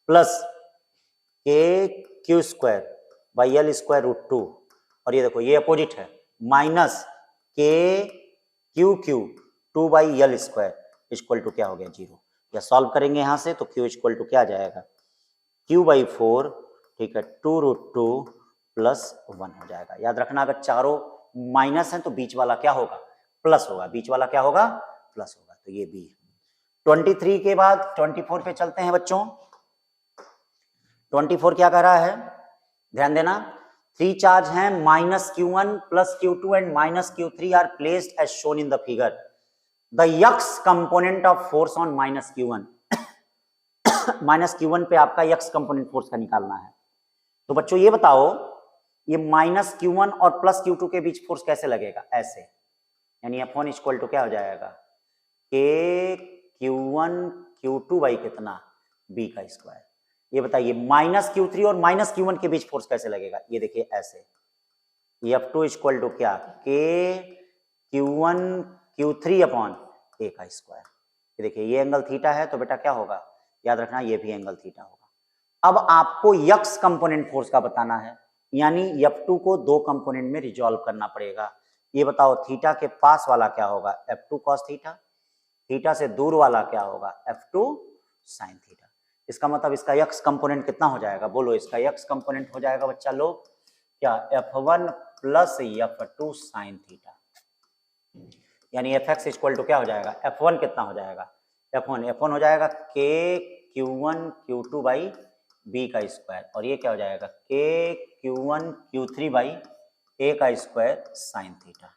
plus K Q square by L square root 2, और ये देखो ये अपोजिट है, minus K Q Q 2 by L square equal to क्या हो गया? 0। या सॉल्व करेंगे यहाँ से तो क्यू इक्वल टू क्या आ जाएगा? क्यू बाई 4, ठीक है, 2 रूट 2 प्लस 1 हो जाएगा। याद रखना अगर चारों माइनस है तो बीच वाला क्या होगा? प्लस होगा। बीच वाला क्या होगा? प्लस होगा। तो ये बी। 23 के बाद 24 पे चलते हैं बच्चों। 24 क्या कह रहा है? ध्यान देना, 3 चार्ज हैं minus Q1 plus Q2 and minus Q3 are placed as shown in the figure. The x component of force on minus Q1 minus Q1 पे आपका x कंपोनेंट फोर्स का निकालना है। तो बच्चों ये बताओ, ये माइनस Q1 और प्लस Q2 के बीच फोर्स कैसे लगेगा? ऐसे, यानी F1 इक्वल टू क्या हो जाएगा? के Q1 Q2 बाई कितना? b का स्क्वायर। ये बताइए माइनस Q3 और माइनस Q1 के बीच फोर्स कैसे लगेगा? ये देखिए ऐसे, F2 इक्वल टू क्या? के Q1 Q3 अपॉन a का स्क्वायर। ये देखिए ये एंगल थीटा है तो बेटा क्या होगा? याद रखना ये भी एंगल थीटा होगा। अब आपको x कंपोनेंट फोर्स का बताना है, यानी F2 को दो कंपोनेंट में रिजॉल्व करना पड़ेगा। ये बताओ थीटा के पास वाला क्या होगा? F2 cos theta. थीटा से दूर वाला क्या होगा? F2 sin theta. इसका मतलब इसका x कंपोनेंट कितना हो जाएगा? बोलो, इसका x कंपोनेंट हो जाएगा बच्चा लोग क्या? F1 plus F2 sin theta, यानी Fx इक्वल टू क्या हो जाएगा? F1 कितना हो जाएगा? F1 हो जाएगा के Q1 Q2 बाई b का स्क्वायर, और ये क्या हो जाएगा? के Q1 Q3 बाई a का स्क्वायर sin थीटा।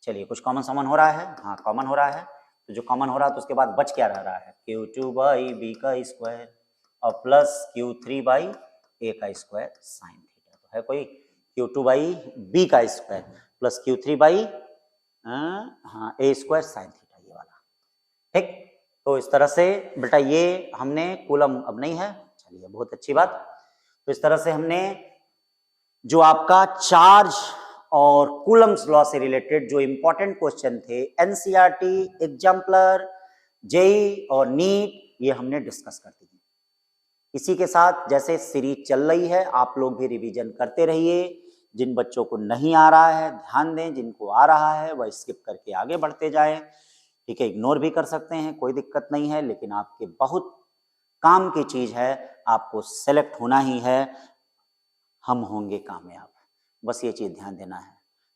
चलिए कुछ कॉमन समान हो रहा है? हाँ कॉमन हो रहा है। तो जो कॉमन हो रहा है तो उसके बाद बच क्या रह रहा है? Q2 बाई b का स्क्वायर और प्लस Q3 बाई a का स्क्वायर sin थीटा। तो है कोई Q2 बाई b का स्क्वायर प्लस Q3 बाई हाँ a स्क्वायर sin थीटा, ये वाला। ठीक, तो इस तरह से बेटा ये हमने कूलम अब नहीं है, चलिए बहुत अच्छी बात। तो इस तरह से हमने जो आपका चार्ज और कूलम्स लॉ से रिलेटेड जो इंपॉर्टेंट क्वेश्चन थे एनसीईआरटी, एग्जाम्पलर, जेई और नीट, ये हमने डिस्कस कर दिए। इसी के साथ जैसे सीरीज चल रही है आप लोग भी रिवीजन करते रहिए। जिन बच्चों को नहीं आ रहा है ध्यान दें, जिनको आ रहा है वह स्किप करके आगे बढ़ते जाएं। ठीक है, इग्नोर भी कर सकते हैं, कोई दिक्कत नहीं है, लेकिन आपके बहुत काम की चीज है, आपको सेलेक्ट होना ही है, हम होंगे कामयाब। बस ये चीज ध्यान देना है,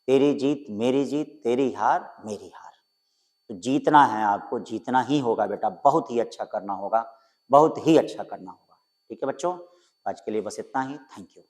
तेरी जीत मेरी जीत, तेरी हार मेरी हार। तो जीतना है आपको, जीतना ही होगा बेटा, बहुत ही अच्छा करना होगा, बहुत ही अच्छा करना होगा। ठीक है बच्चों, आज के लिए बस इतना ही। Thank you.